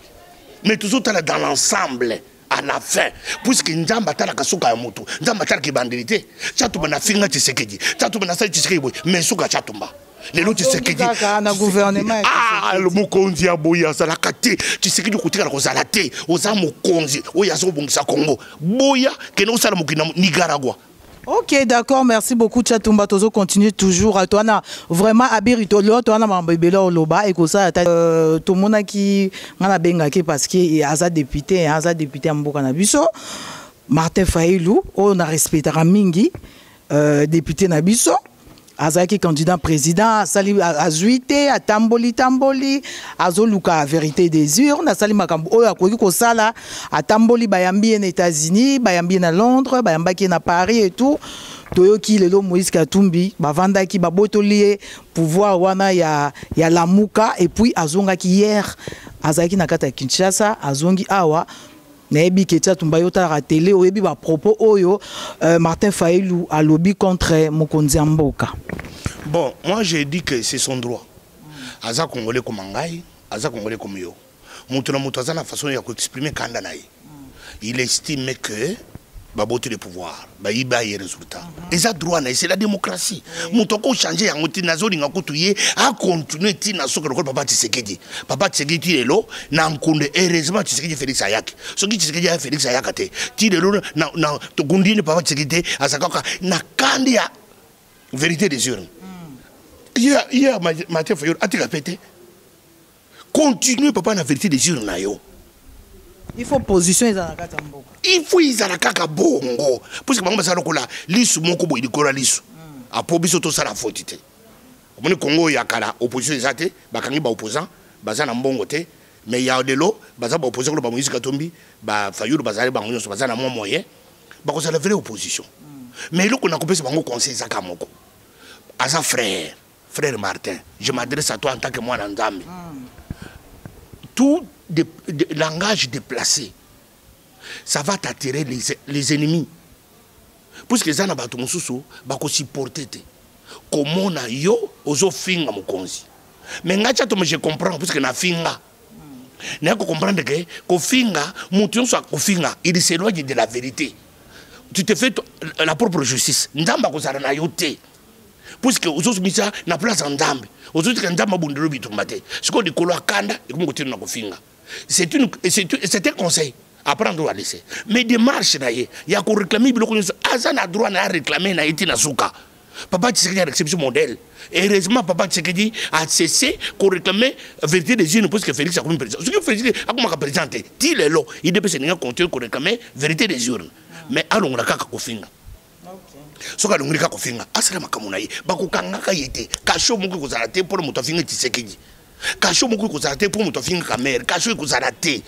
mais toujours dans l'ensemble à la fin puisque njamba tala kasuka ya mutu njamba tala ki bandilité chatu bana finga Tshisekedi chatu bana sa Tshisekedi boy mais suka chatumba lelo Tshisekedi na gouvernement le mukonzi ya boy asala kate Tshisekedi kutika ko zala te oza mukonzi o yazo bongisa Congo boya keno sala mukina Nicaragua. Ok, d'accord, merci beaucoup Tchatumba. Tozo continue toujours. Toi, vraiment, abirito, toi, na mambebelo loba et que ça, tout le monde qui n'a benga parce qu'il y a un député à Mboka Nabiso, Martin Faïlou, on a respecté Ramingi, député Nabiso. Azaki candidat président, à Zuité, à Tamboli, à Zoluka, vérité des urnes, à Sali Makambo, à Kosala, à Tamboli, Bayambi en États-Unis, Bayambi en Londres, Bayambaki en Paris et tout. Toyoki, Lelo, Moïse Katumbi, Bavandaki, Babotolié, pouvoir, Wana, ya Lamuka, et puis Azongaki hier, Azaki Nakata Kinshasa, Azongi Awa. Nebi Ketia Tumbayota à télé oyebi ba propos oyo Martin Faïlou a lobby contre Mokonzi Mboka. Bon, moi j'ai dit que c'est son droit. Aza Congolais comme Angaï, Aza Congolais comme yo. Moutona Moutaza na façon ya exprimer kanda naï. Il estime que babote le pouvoir, ba iba y résultat. Et ça droit c'est la démocratie. Moutoko changer ya ngoti nazoli ngakutuye a continuer tina soka ko papa Tshisekedi. Papa Tshisekedi lelo na nkunde heureusement Tshisekedi Félix Ayaki. Soki Tshisekedi ya Félix Ayakate. Ti lelo na to gundine papa Tshisekedi asakaka na kandi ya vérité des urnes. Hier Mathieu Fayoul a été répété. Continuer papa na vérité des urnes na yo. Il faut position il faut ils ala kaka bongo parce que bango basala kola lisu moko boy dikola lisu apo biso to sala faute te omoni Congo ya kala opposition ezate bakangi ba opposant bazana mbongo te mais ya delo baza ba opposant ko ba Moïse Katumbi ba Fayoul bazali bango nyonso bazana mo moyen ba ko sala vraie opposition mais loko na kopesa bango conseil zaka moko asa frère Martin, je m'adresse à toi en tant que moi Nzambe. Tout langage déplacé, ça va t'attirer les ennemis. Puisque ça n'a pas tout mon sous, bah qu'on supporte. Comment na yo ozo finga mukonzi. Mais ngacha to je comprends puisque na finga. N'a ko comprendre que ko finga mution soit ko finga, il s'éloigne de la vérité. Tu te fais la propre justice. Ndamba ko sala na yote. Puisque aux autres misa na place en Ndambe. Aux autres Ndamba bundelo bitumbate. Ce qu'on dit ko lo akanda et ko ngoti na ko finga. C'est un conseil à prendre ou à laisser. Mais démarche, il y a qu'on réclame, Azan a droit à réclamer, na iti na souka. Papa Tshisekedi a réception modèle. Et heureusement, Papa Tshisekedi a cessé qu'on réclamait vérité des urnes parce que Félix a comme président. Ce que Félix a comme présenté, il est là, il devait se continuer qu'on réclamait vérité des urnes. Mais allons la kaka kofinga. Soka longolika kofinga, asala makamunaye, bakukanga kayete, kasho moko kozalate pour le motofinga Tshisekedi. Kacho moko kozalate pour motofinga kamere, kacho kozalate.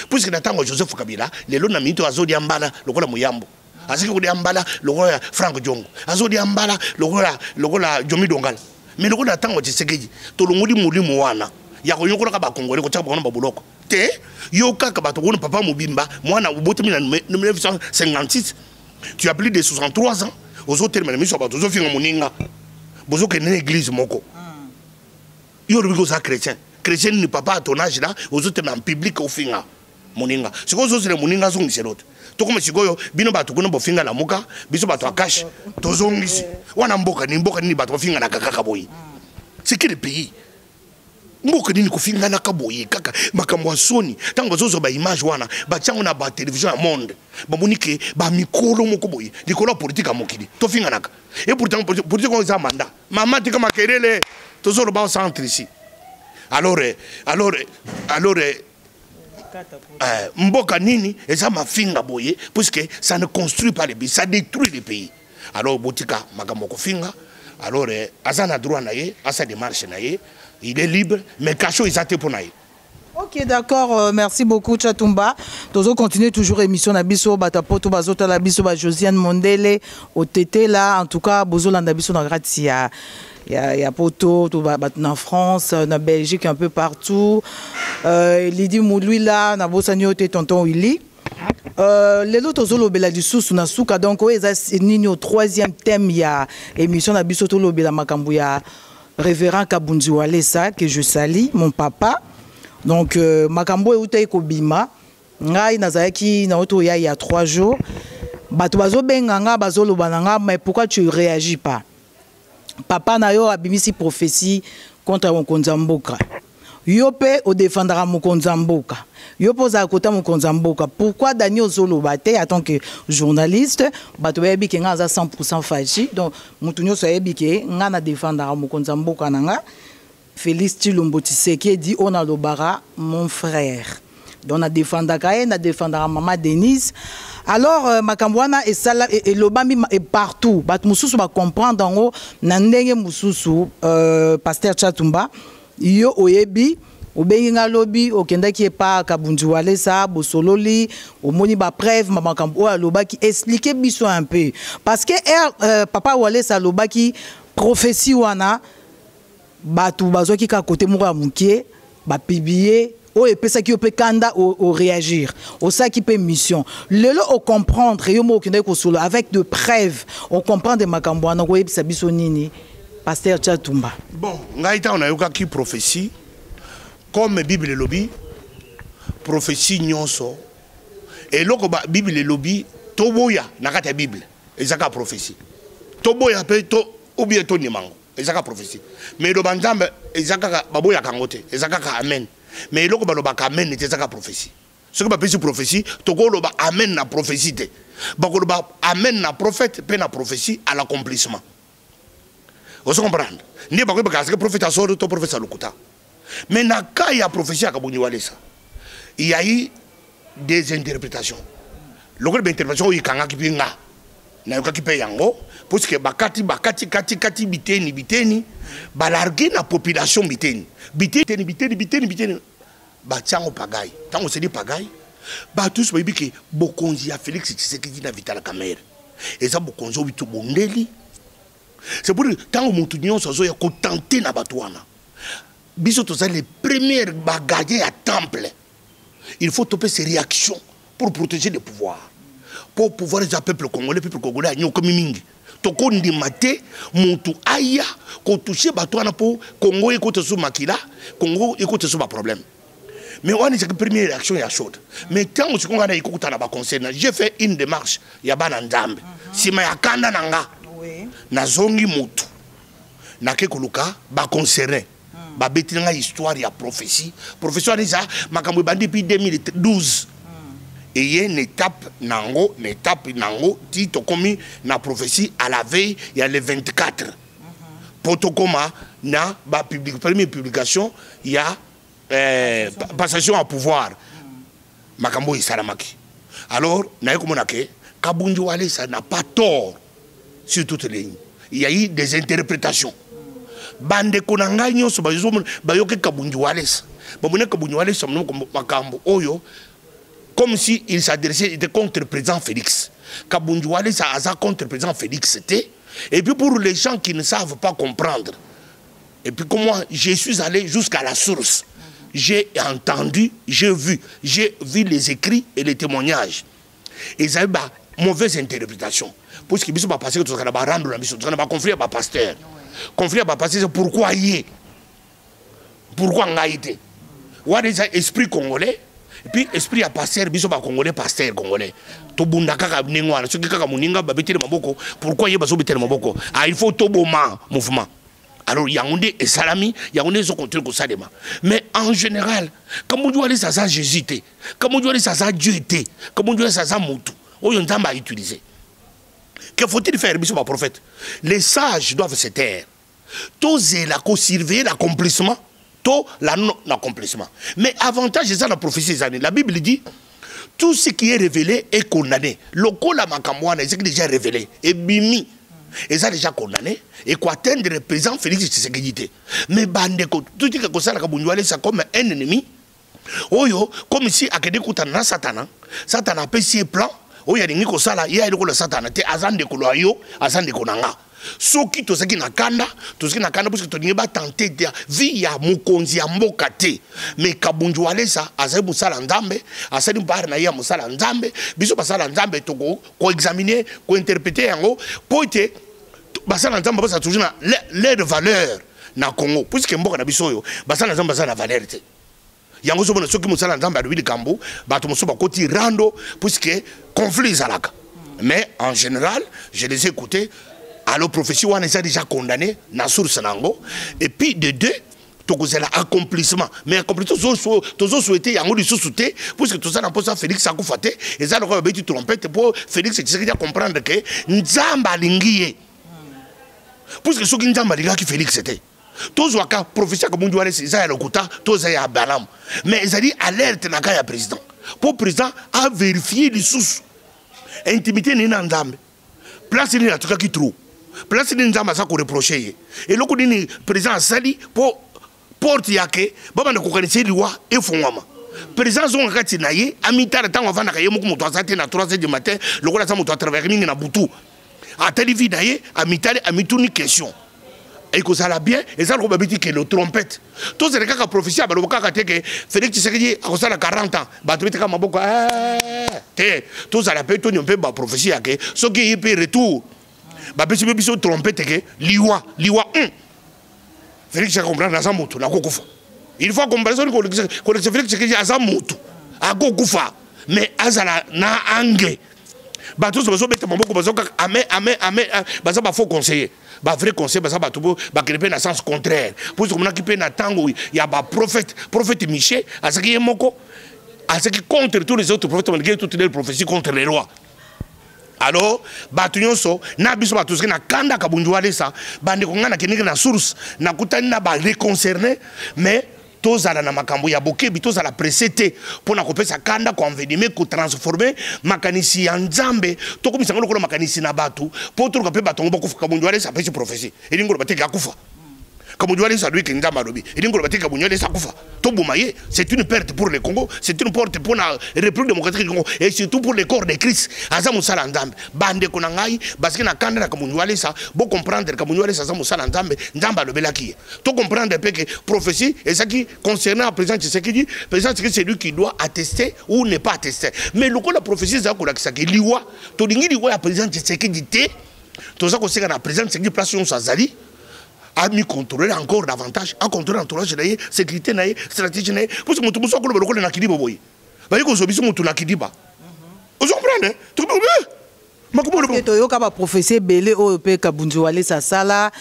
Puisque natango Joseph Kabila, lelo na mito azodi ambala lokola muyambo. Aziki kodi ambala lokola Frank Diongo. Azodi ambala lokola Jomi Dongala. Mais lokola tango Tshisekedi, to longoli mulimu wana. Ya ko yokola ka ba Congolais ko tsaka ba buloko. Te yo kaka ba to ko papa Mobimba, mwana ubote 1956. Tu as plus de 63 ans. Aux autres termes, mais sur ba tozo finga moninga. Bozo ke l'église moko. Yo rubigo za chrétien. Chrétien n'est pas à ton âge là, aux autres en public au finga. Moninga. Ce que vous avez moninga sont les autres. Tout comme si goyo, bino ba to kono bo finga la moka, biso ba to cash, to zongisi. Wana mboka ni ba to finga na kaka boyi. C'est quel pays? Mboka ni ko finga na kaboyi kaka makambo soni. Tango zozo ba image wana, ba tsango na ba télévision à monde. Ba monike ba mikolo moko boyi. Dikolo politique a mokidi. To finga naka. Et pourtant politique on za mandat. Maman te kama kerele, to zo ba centre ici. Alors, Mboka Nini, et ça m'a finga boye, puisque ça ne construit pas le pays, ça détruit le pays. Alors, Botika, Magamoko finga, alors, Azana droit naye, Asa démarche naye, il est libre, mais Kacho, il a été pour naye. Ok, d'accord, merci beaucoup, Tchatumba. Tozo continue toujours émission Nabiso, Batapoto, Bazota, Nabiso, Josiane Mondele, au TT là, en tout cas, Bozo Landabiso, na gratia. y a Poto, en France, en Belgique, un peu partout. Lydie Mouloui là, na bosanyo te tonton Willy. Les autres zolobela du sous na souka donc c'est au troisième thème il y a émission na biso to lobela makambu ya révérend Kabunji Walesa que je salue mon papa. Donc makambu euta ko bima ngai nazaki na auto il y a 3 jours. Bato bazo benga nga bazoloba nga mais pourquoi tu réagis pas? Papa na yo abimisi prophétie contre Mokonzamboka. Yope au défendra Mokonzamboka. Yopo za kota Mokonzamboka. Pourquoi Daniel Zolo bate en tant que journaliste, bato yebi ke nga za 100% fachi. Donc mutunyo so yebi ke nga na défendra Mokonzamboka nanga. Félix Tshilombo Tshisekedi dit on a l'obara mon frère. Donc on a défendra maman Denise. Alors makambwana et lobambi est partout. Bat mususu ba comprendre en haut nandenge mususu pasteur Chatumba yo oyebi obenga lobi okenda qui est pas Kabunji Walesa bosololi omoni ba preuve makambo aloba qui expliquer biso un peu parce que papa Walesa aloba qui prophétie wana batu bazoki ka côté moko ya mukie ba publier o epesa ki peut kanda au réagir au ça qui peut mission lelo au comprendre yo mo okenda ko solo avec de preuves on comprend de makambo wana ko yebisa biso nini pasteur Chatumba. Bon, ngaïta on a eu qui prophétie comme Bible et lobby prophétie nyonso et loko ba Bible et lobby toboya nakata Bible ezaka prophétie toboya pe to ou bien to nimango ezaka prophétie mais lo banzambe ezaka baboya kangote ezaka ka amen mais loko ba lo ba amen ezaka prophétie ce que ba pesi prophétie toko lo ba amen na prophétie te ba ko lo ba amen na prophète pe na prophétie à l'accomplissement. Vous comprenez? Ni pas parce que prophète a sorti, ton prophète a l'okuta. Mais na ka ya prophétie à Kabunji Walesa, il y a eu des interprétations. L'autre interprétation il kanga ki pinga, na yoka ki pe yango, parce que bakati biteni, balarguer la population biteni, ba tiango pagaille. Tant on se dit pagaille, ba tous ba que bokonzi ya Félix Tshisekedi na Vital Kamerhe. Et ça bokonzo bitu bondeli. C'est pour tant que Moutounion soit contenté na batouana. Biso to ça les premières bagages à temple. Il faut topper ces réactions pour protéger le pouvoir. Pour pouvoir les peuple congolais à nyoko mingi. Toko ndimate mutu aya ko toucher batouana pour Congo écoute sous makila, Congo écoute sous ba problème. Mais on est la première réaction ya chaude. Mais tant que on a écouté na ba concerne, j'ai fait une démarche ya bana ndambe. Si ma yakanda nanga na zongi mutu na ke koluka ba concerné ba betinga histoire ya prophétie ça makambo bandi depuis 2012 et il y a une étape nango tito komi na prophétie à la veille il y a le 24 potokoma na ba première publication il y a passation à pouvoir makambo isalamaki alors na yekomona ke Kabunji Walesa n'a pas tort sur toutes les lignes. Il y a eu des interprétations. Bande konanga nyonso bayoke Kabunji Walesa. Bamone Kabunji Walesa makambo oyo comme si il s'adressait contre le président Félix. Kabunji Walesa aza contre le président Félix c'était. Et puis pour les gens qui ne savent pas comprendre. Et puis comme moi je suis allé jusqu'à la source. J'ai entendu, j'ai vu les écrits et les témoignages. Et ça a mauvaise interprétation. Parce que biso ba passer que tu va rendre la mission, tu va conflit ba pasteur. Conflit ba passer c'est pourquoi yé. Pourquoi ngaité. Wa déjà esprit congolais et puis esprit à pasteur biso ba congolais pasteur congolais. To bunda kaka ningwana, ce qui kaka muninga ba betele maboko, pourquoi yé baso betele maboko. Ah il faut toboma mouvement. Alors il y a et salami, il y a un contre Salema. Mais en général, comme on doit aller ça Jésus, comme on doit aller ça Dieu était, comme on doit aller ça Moutou, on a utilisé. Que faut-il faire, monsieur le prophète? Les sages doivent se taire. Toser la surveiller l'accomplissement, tout l'accomplissement. Mais avantage c'est ça la prophétie des années. La Bible dit tout ce qui est révélé est condamné. Le col à Makamouane, c'est déjà révélé. Et bimi. Et ça déjà condamné. Et quoi atteindre le président Félix Tshisekedi. Mais bandeko, tout ce que ça c'est comme un ennemi. Oyo, comme si à Kede Koutana Satana, Satana a ses plans. Oyo, il y a des gens qui sont là, il y a des gens qui sont là, azan de Koloayo, azan de Konanga. soki tozaki na kanda parce que tolingi ba tenter de via mokonzi ya mboka te mais Kabunju Walesa azali musala nzambe asali bar na ya musala nzambe biso basala nzambe toko ko examiner ko interpréter yango po ete basala nzambe basa toujours na leur valeur na Congo puisque mboka na biso yo basala nzambe basala valeur te yango so bona soki musala nzambe alubi likambo bato mosuba koti rando puisque conflit zalaka. Mais en général, je les ai écoutés. Alors, prophétie, on est déjà condamné, na source nango. Et puis, de deux, c'est l'accomplissement. Mais l'accomplissement, tous ont souhaité, il y a un peu sous-souté, puisque tout ça n'a pas ça, Félix Sakoufate, et ça, on a une trompette pour Félix, c'est ce comprendre que Nzamba Lingiye. Puisque ce qui Nzamba Lingiye qui Félix était. Tous ont prophétie comme on doit laisser ça, le kouta, tous ont Balam. Mais ils ont dit alerte na kaya président. Pour le président a vérifié les sources. Intimité n'est pas nzambe. Place ni atuka ki trop. Place ni nzamba sa ko reprocher. Et loko ni président sali pour porte yake baba na ko connaître liwa e fongwama. Président zonga kati na ye amitara tango vana ka ye muku muto asate na 3h du matin loko la sa muto travers mingi na butu. Atali vida ye amitale amituni question. Et que ça l'a bien, et ça, on va dire que le trompette. Tous les cas prophétie, bah, le cas que Félix Tshisekedi a reçu 40 ans, bah, tu es comme beaucoup, tous à la paix, tu n'as pas prophétie, que ce qui est retour, bah, petit peu plus trompette, que liwa, Félix comprend dans sa moto, na kokufa. Il faut comprendre que Félix Tshisekedi a sa moto, à kokufa, mais azala na angle. Bah, tous les autres, bah, ça va faux conseiller. Bah vrai conseil bah ça bah tout bah qui dans sens contraire pour ce qu'on a qui peut n'attendre il y a bah prophète Michel à ce qui est moko à ce qui contre tous les autres prophètes malgré toutes les prophéties contre les rois. Alors bah tout nyonso na biso bah tout ce qui na kanda Kabunju Walesa bah ndeko ngana keniki na source na kutani na bah reconcerné mais tozala na makambo ya bokebi tozala presete pona kopesa kanda ko envenimer ko transformer makanisi ya nzambe to komisa ngolo ko makanisi na batu po to ko pe batongo bakufa Kabunju Walesa pesi prophétie elingo bateka kufa Kabunju Walesa lui ki nzamba lobi elingo bateka Kabunju Walesa kufa to bomaye c'est une perte pour le Congo c'est une perte pour la République démocratique du Congo et surtout pour le corps de Christ aza musala nzambe bande ko ngai parce que na kanda na Kabunju Walesa bo comprendre Kabunju Walesa aza musala nzambe nzamba lobelaki to comprendre que prophétie et ça qui concernant le président Tshisekedi c'est lui qui doit attester ou ne pas attester mais le la prophétie za ko lakisa ki liwa to lingi liwa ya président Tshisekedi te to za ko seka na président Tshisekedi place on s'azali a mis contrôler encore davantage, a contrôler l'entourage naïe, sécurité naïe, stratégie naïe. Parce que mon tout le monde le na kidiba boy. Bah il qu'on mon tout na kidiba. Vous comprenez? Tout le monde. To yo ka ba prophétie belé o pe Kabunju Walesa sala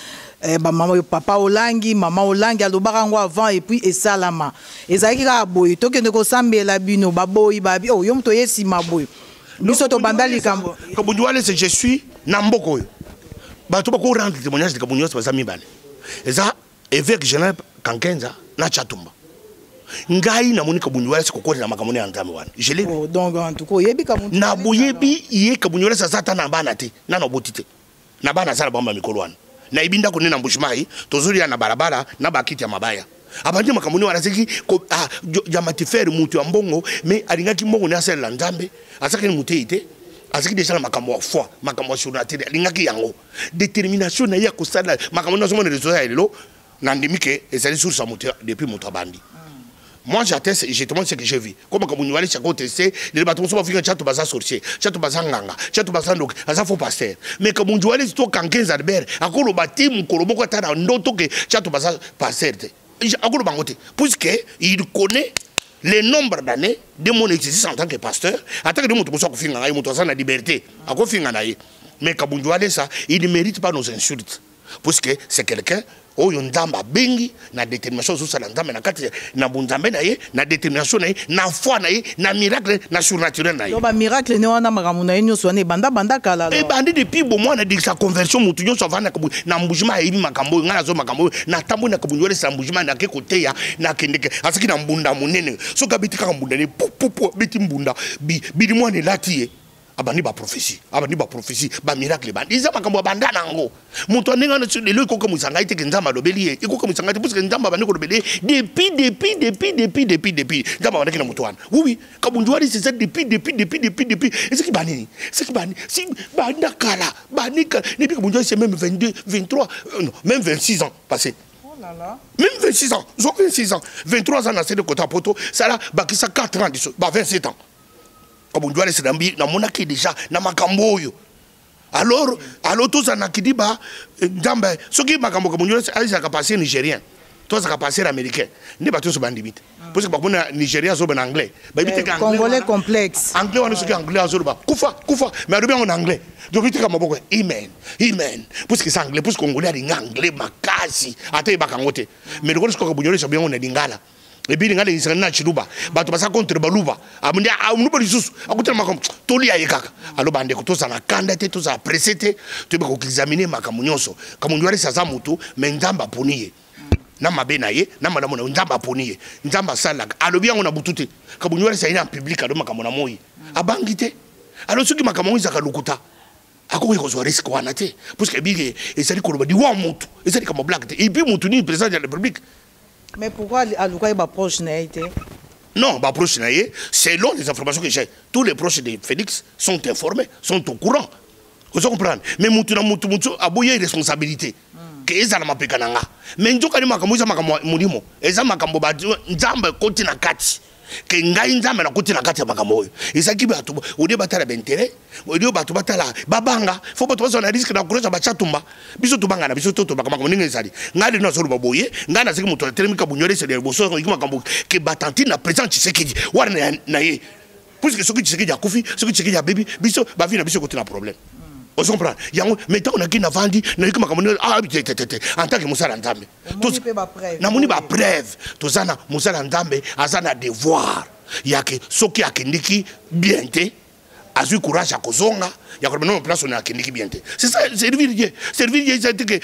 maman papa Olangi maman Olangi alobaka ngo avant et puis esalama. Ezaki ka boy to kende ko sambela bino ba boy ba bi o yo mto yesi ma boy. Biso to bandali kambo. Kabunju Walesa je suis na mboko yo. Ba to ba ko rendre témoignage de Kabunju Walesa ba mibale. Et ça, évêque général Kankenza, na Chatumba. Ngai na moni Kabunju Walesa kokori na makamoni ya nzambe wana. Je l'ai. Donc en tout cas, yebi Kabunju. Na boyebi iye Kabunju Walesa sata na bana te, na no botite. Na bana sala bamba mikolo wana. Na ibinda ko nena mbushimai, tozuri ya na barabara na bakiti ya mabaya. Abandi makamoni wana seki ko jamatifere mutu ya mbongo, mais alingaki mbongo na sala nzambe, asaki ni muteite. Asiki déjà makambo foi makambo surnaturel lingaki yango détermination na ya ko sala makambo na somo réseau ya lelo na ndimike ezali sur sa moteur depuis mon tabandi. Moi j'atteste et je te montre ce que j'ai vu comme Kabunju Walesa ko tester les bateaux sont pas chato baza sorcier chato baza nganga chato baza ndok asa faux pasteur mais Kabunju Walesa to Kankenza Albert akolo bati mu koloboko ta na ndoto ke chato baza pasteur akolo bangote puisque il connaît le nombre d'années de mon existence en tant que pasteur, attaque de mon tour sur la liberté, à quoi mais Kabunju Walesa, il ne mérite pas nos insultes, parce que c'est quelqu'un où il y a une détermination sur la ndamba, na détermination, na foi, na miracle, na surnaturel. Donc, miracle, ne wana makamuna inyo soane banda kala. Et bandi depuis bon mois na dit sa conversion mutunyo so vana na mbujima ibi makambo ngana zo makambo na tambo na Kabunju Walesa mbujima na ke kote ya na kendeke asiki na mbunda munene so kabiti ka mbunda ne pu biti mbunda bi mwa ne lati abandi ba prophétie ba miracle ba iza makambo banda nango moto ndenge na lelo ko musanga ite ke nzamba lobeli e ko musanga ite parce que nzamba bandi ko lobeli depuis nzamba bandi na moto wana oui kabunjwari c'est ça depuis est-ce qui bani si banda kala bani ne bi kabunjwari c'est même 22 23 non même 26 ans passé. Oh là là. Même 26 ans, 26 ans, 23 ans dans cette côté poto, ça là bakisa 4 ans 27 ans. Comme on doit laisser dans monaki déjà na makambo yo. Alors tous en akidiba ndamba ce qui makambo comme on doit ça passer nigérien. Toi ça passer américain. Ne ba tous bandimite. Parce que ba bona nigérien so ben anglais. Ba bité anglais. Congolais complexe. Anglais on ce qui anglais azolo ba. Kufa mais bien en anglais. Donc bité comme boko amen. Parce que c'est anglais parce que congolais a anglais makasi. Ata ba kangote. Mais le ko ko bunyole so bien on a lingala. Et puis ngale isana chiluba bato basa contre baluba amundi amunuba lisusu akutela makom toli ya yekaka alo bande ko toza na kanda te toza presete to be ko examiner makamunyoso kamundu wale saza mutu me nzamba poniye na mabe na ye na malamu na nzamba poniye nzamba sala alo bien on a butute kamundu wale sa ina public alo makamuna moyi abangite alo suki makamunyo za kalukuta ako ko zo risque wana te parce que bige ezali ko loba di wa mutu ezali kama black te et puis mutu ni président de la République. Mais pourquoi Alouka est proche naïté? Non, ma proche naïté, selon les informations que j'ai, tous les proches de Félix sont informés, sont au courant. Vous comprenez? Mais Moutouna a bouillé responsabilité. Que les gens m'appellent Kananga. Mais nous avons dit que Moudimo, les gens m'appellent Nzamba côté na kati. Que Ngaï Nzamba na côté na kati makambo. Et ça qui va tout au débat à l'intérêt, au débat à la babanga, faut pas toi on a risque d'encourager à Chatumba. Biso tubanga na biso toto makambo ningi zali. Ngali no solo baboye, ngana siki muto teremika bunyore c'est des bosso ko makambo que batanti na présent Tshisekedi. Wana na ye. Puisque ce qui Tshisekedi a kufi, ce qui Tshisekedi a baby, biso ba vie na biso côté na problème. On comprend. Yango maintenant on a qui na vandi na yiko makambo en tant que Moussala Nzambe. Na moni ba preuve. Tozana Moussala Nzambe azana devoir. Yake soki akindiki bien te. Azu courage à kozonga. Yako maintenant place on a akindiki bien te. C'est ça servir Dieu. Servir Dieu c'est que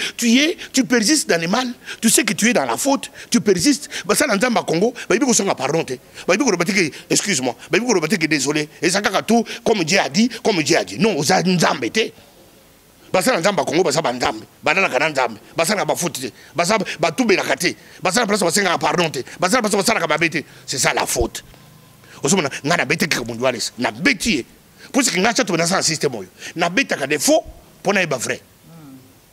tu persistes dans le mal, tu sais que tu es dans la faute, tu persistes. Ba ça Nzamba Congo, ba ibi ko songa pardon te. Ba ibi ko batiki excuse-moi. Ba ibi ko batiki désolé. Et ça kaka tout comme Dieu a dit, Non, oza Nzambe te. Basana Nzamba Congo basaba Nzambe banana kana Nzambe basana ba faute te basaba ba tubela kate basana place basenga pardon te basana place basana ka bete c'est ça la faute osomona ngana bete ka mundu wales na betier pour ce que ngacha to na ça système oyo na beta ka des faux pour na ba vrai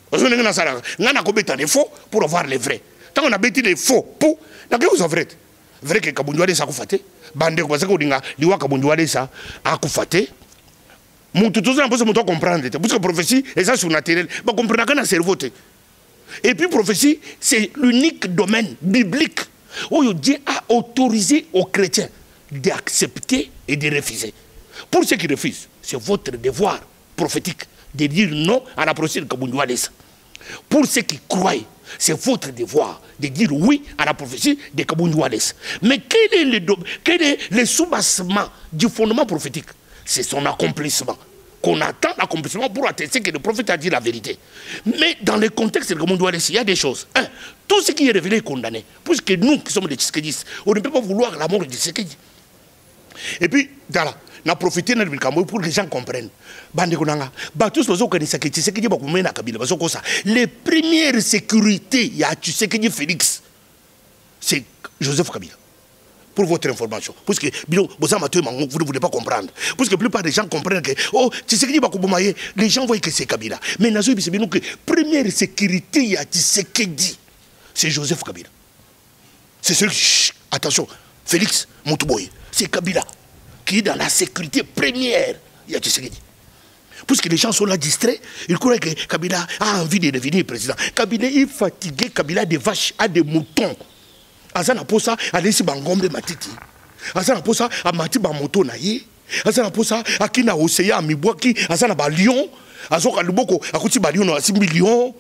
osomona ngana sala ngana ko beta des faux pour avoir les vrais tant on a beti les faux pour na que vous vrai vrai que ka mundu wales akufate bande ko basaka udinga liwa ka mundu wales akufate. Tout ça, on peut comprendre. Parce que prophétie, et ça, c'est naturel. On comprend qu'un cerveau. Et puis, prophétie, c'est l'unique domaine biblique où Dieu a autorisé aux chrétiens d'accepter et de refuser. Pour ceux qui refusent, c'est votre devoir prophétique de dire non à la prophétie de Kabundu Alessa. Pour ceux qui croient, c'est votre devoir de dire oui à la prophétie de Kabundu Alessa. Mais quel est le soubassement du fondement prophétique? C'est son accomplissement. Qu'on attend l'accomplissement pour attester que le prophète a dit la vérité. Mais dans le contexte de Kabundu Alessa, il y a des choses. Un, tout ce qui est révélé est condamné. Puisque nous qui sommes des Tshisekedi, on ne peut pas vouloir la mort de Tshisekedi. Et puis, na profiter na pour que les gens comprennent. Les premières sécurités, il y a Tshisekedi Félix. C'est Joseph Kabila. Pour votre information. Parce que vous ne voulez pas comprendre. Parce que la plupart des gens comprennent que les gens voient que c'est Kabila. Mais la première sécurité, il y a Tshisekedi. C'est Joseph Kabila. C'est celui qui... Attention, Félix Moutouboye. C'est Kabila qui est dans la sécurité première. Il y a Tshisekedi. Parce que les gens sont là distraits, ils croient que Kabila a envie de devenir président. Kabila est fatigué, Kabila a des vaches, a des moutons. Azana posa alesi bangombe matiti. Azana posa amati ba moto na ye. Azana posa akina oseya mibwaki, azana ba lion, azoka luboko akuti ba lion na 6 millions.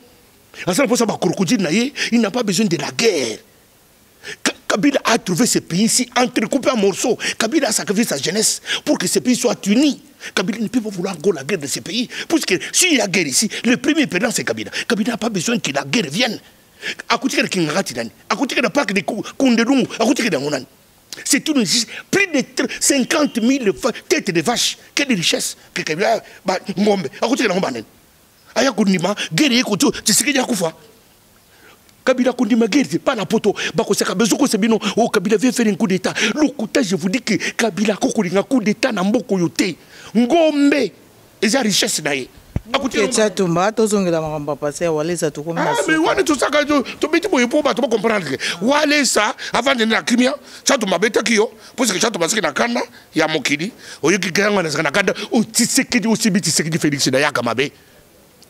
Azana posa ba crocodile na ye, il n'a pas besoin de la guerre. Kabila a trouvé ce pays-ci entrecoupé en morceaux. Kabila a sacrifié sa jeunesse pour que ce pays soit uni. Kabila ne peut pas vouloir la guerre de ce pays. Parce que s'il y a guerre ici, le premier perdant c'est Kabila. Kabila n'a pas besoin que la guerre vienne. C'est une richesse. Plus de 50 000 têtes de vaches. Quelle richesse. Que Kabila, ngombe. Akuti na ngombe. Aya kundima, guerre ekuto, tu sais qu'il y a kufa. Kabila kundima guerre, pas na poto. Bako seka bezoko sebino. Oh Kabila veut faire un coup d'état. Le coup d'état, je vous dis que Kabila kokolinga coup d'état na mboko yote. Ngombe. Et sa richesse naie. Tchatumba, tozongela makamba passer wale ça tout comme ça. Ah mais wane tout ça quand tu beti boye pour ba to comprendre. Wale ça avant de na kimia, Tchatumba beta kiyo, parce que Tchatumba c'est na kanda ya mokili, oyoki kanga na kanda, o Tshisekedi aussi biti Tshisekedi Félix na yaka mabe.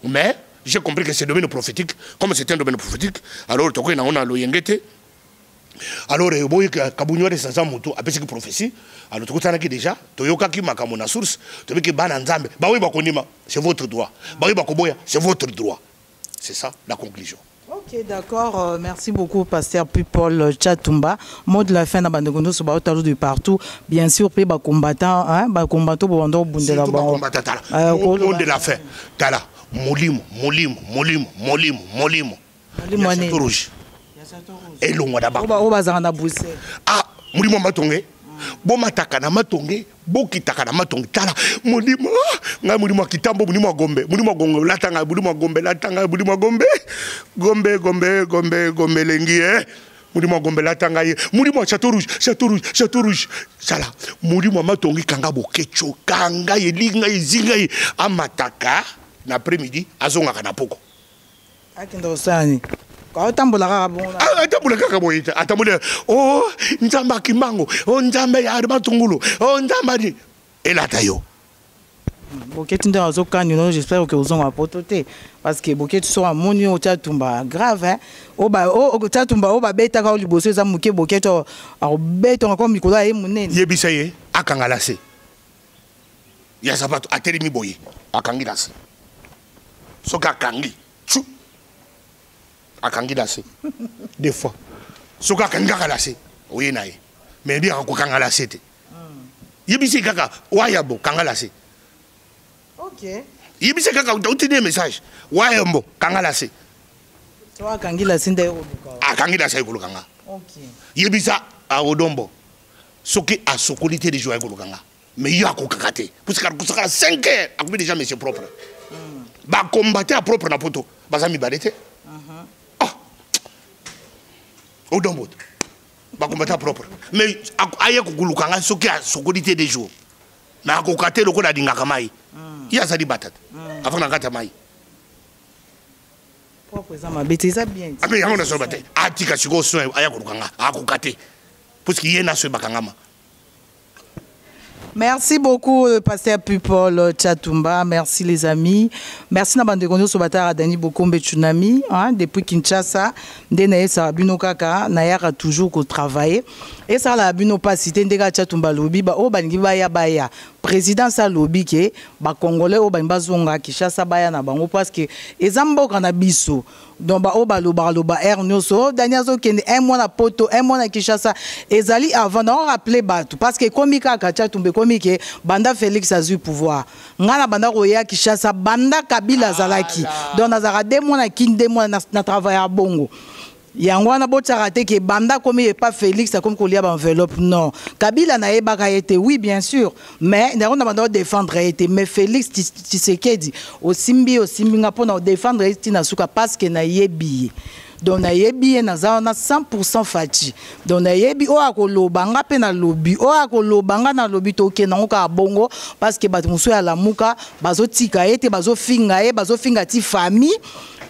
Mais j'ai compris que c'est un domaine prophétique, comme c'est un domaine prophétique, alors toko na ona lo yengete. Alors boye kabunyo sans moto apesi ki prophétie. Alors tout ça déjà, toyoka ki makamo na source, to biki bana nzambe. Ba oui ba konima, c'est votre droit. Ba oui ba koboya, c'est votre droit. C'est ça la conclusion. Ok, d'accord. Merci beaucoup, Pasteur Paul Tchatumba. Mot de la fin dans Bandegondo, sur Baotalo de partout. Bien sûr, puis les combattants, combattants pour Bando Bundela Bando. Mot de la fin. Tala, molimo. Yasato rouge. Et l'on va d'abord. Ah, molimo matonge. Boma takana matonge, boki takana matonge. Tala, molimo. Nga mulimo kitambo mulimo gombe latanga mulimo gombe lengi mulimo gombe latanga ye mulimo château rouge sala mulimo matongi kanga bokecho kanga ye linga izinga ye amataka na après-midi azonga kana poko akindo sani kwa tambola kaka bona tambola kaka boyita atambola oh nzamba kimango oh nzamba ya matungulu oh nzamba ni elatayo. J'espère que vous avez apporté parce que Boket soit moni au Tchatumba grave hein au Tchatumba au babeta ka liboso za muke Boket au beto comme Nicolas et munene yebisaye akangalase ya sapato atelemi boye akangilase soka kangi chu akangilase des fois soka kangalase oye nae mais bien ko kangalase te yebisi kaka wayabo kangalase. Ok. Il y a un message. Wayombo, Kangalase. Toi, Kangila Sinde. Ah, Kangila Saïkolokanga. Ok. Yebisa à Odombo. Soki a sokolité de jouer Golokanga. Mais il y a Kokakate. Parce que à 5 heures, à combien déjà, monsieur propre. Bah, combattre à propre na poto. Bazami Badete. Ah. Odombo. Bah, combattre à propre. Mais aïe Golokanga, Soki a sokolité de jouer. Na Kokate, le code a dingakamai. Il y a ça dit batat. Avant la gata maï. Propre ça m'a bêté ça bien. Ah mais on a sur baté. Ah tika chigo soin aya kulukanga. Ah kukate. Parce qu'il y en a sur bakangama. Merci beaucoup, Pasteur Paul Tchatumba. Merci les amis. Merci na bande kondo so batara Dani Bokombe Tsunami, hein, depuis Kinshasa. Ndene sa bino kaka na yaka toujours ko travailler. Et ça la bino pas cité ndeka Tchatumba lobi ba o bangi baya. Président sa lobi ke ba congolais o bangi bazonga Kinshasa baya na bango parce que ezambo kana biso. Donc ba o ba loba Ernioso Daniel zo kende un mois na poto un mois na Kinshasa ezali avant on rappeler batu parce que komika ka Tchatumba komike banda Félix a eu pouvoir ngana banda roya Kinshasa banda Kabila zalaki donc nazara 2 mois na kin 2 mois na travail à bongo. Yangwana botsarate ke banda comme il pas Félix comme qu'on lia enveloppe non Kabila na ebaka été oui bien sûr mais on a demandé défendre été mais Félix Tshisekedi au simbi ngapo na défendre tina suka parce que na yebi donc na yebi na za na 100% fati donc na yebi o akolobanga pe na lobi o akolobanga na lobi to ke na ka bongo parce que batu muso ya lamuka bazotika ete bazofinga ti famille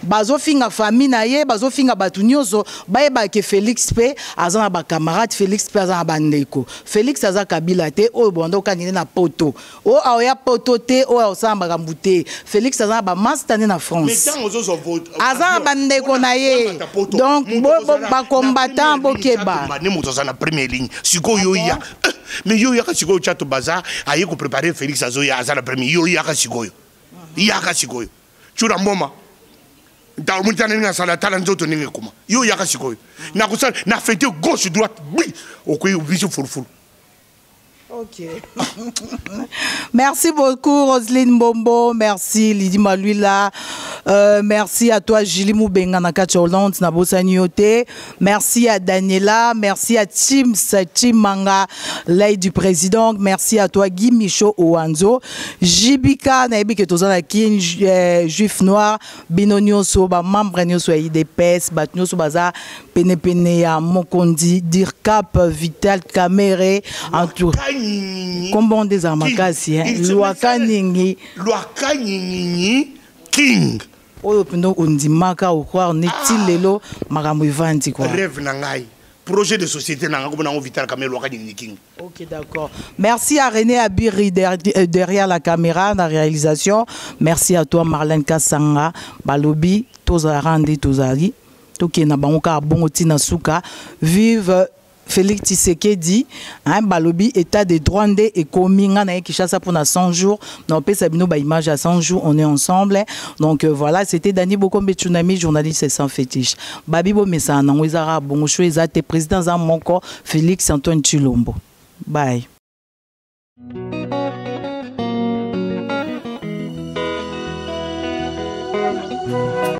bazofinga famille na ye bazofinga batu nyozo bayeba ke Félix pe azana ba camarade Félix pe azana bandeko Félix aza Kabila te o bondo kanine na poto o aoya poto te o osamba kambute Félix azana ba master na France mais tant aux vote azana bandeko na ye donc ba combattant bokeba ne moto za na première ligne siko yo ya mais yo ya ka siko chato baza aye ko préparer Félix azoya azana première yo ya ka siko yo chura mboma dans le temps ninga sala tala nzoto ninga kuma yo yaka sikoyo na kusala na fete gauche droite oui okoyi vision furfur. Ok. Merci beaucoup, Roselyne Bombo. Merci, Lydie Maluila. Merci à toi, Julie Moubenga Nakacha Hollande, Nabosa Nyote. Merci à Daniela. Merci à Tim Manga, l'aide du président. Merci à toi, Guy Michaud Owanzo. Jibika, Naibike Tozana Kin, Juif Noir, Binonio Soba, membre Nyoso IDPS, Batnyoso Baza, Pene ya Mokondi, Dirkap, Vital Kamere, en tout. Comment des amakasi, Luakaningi. Luakaningi King. Oyo pino undimaka ou croire n'est-il lelo makambo ivanti quoi. Rêve nangai. Projet de société nangai comme nango Vital Kamere Luakaningi King. Ok, d'accord. Merci à René Abiri derrière la caméra, la réalisation. Merci à toi Marlène Kassanga, Balobi, Tozarandi Tozari. Toki na bangoka bongoti na suka. Vive Félix Tshisekedi, hein, Balobi, état de droit et Kominga na Kinshasa pour 100 jours. Non, Sabino ba image à 100 jours, on est ensemble. Donc voilà, c'était Dani Bokombe Tsunami, journaliste sans fétiche. Babibo Messana, Wizara Bongo Chouezate, président Zamonko, Félix Antoine Chilombo. Bye.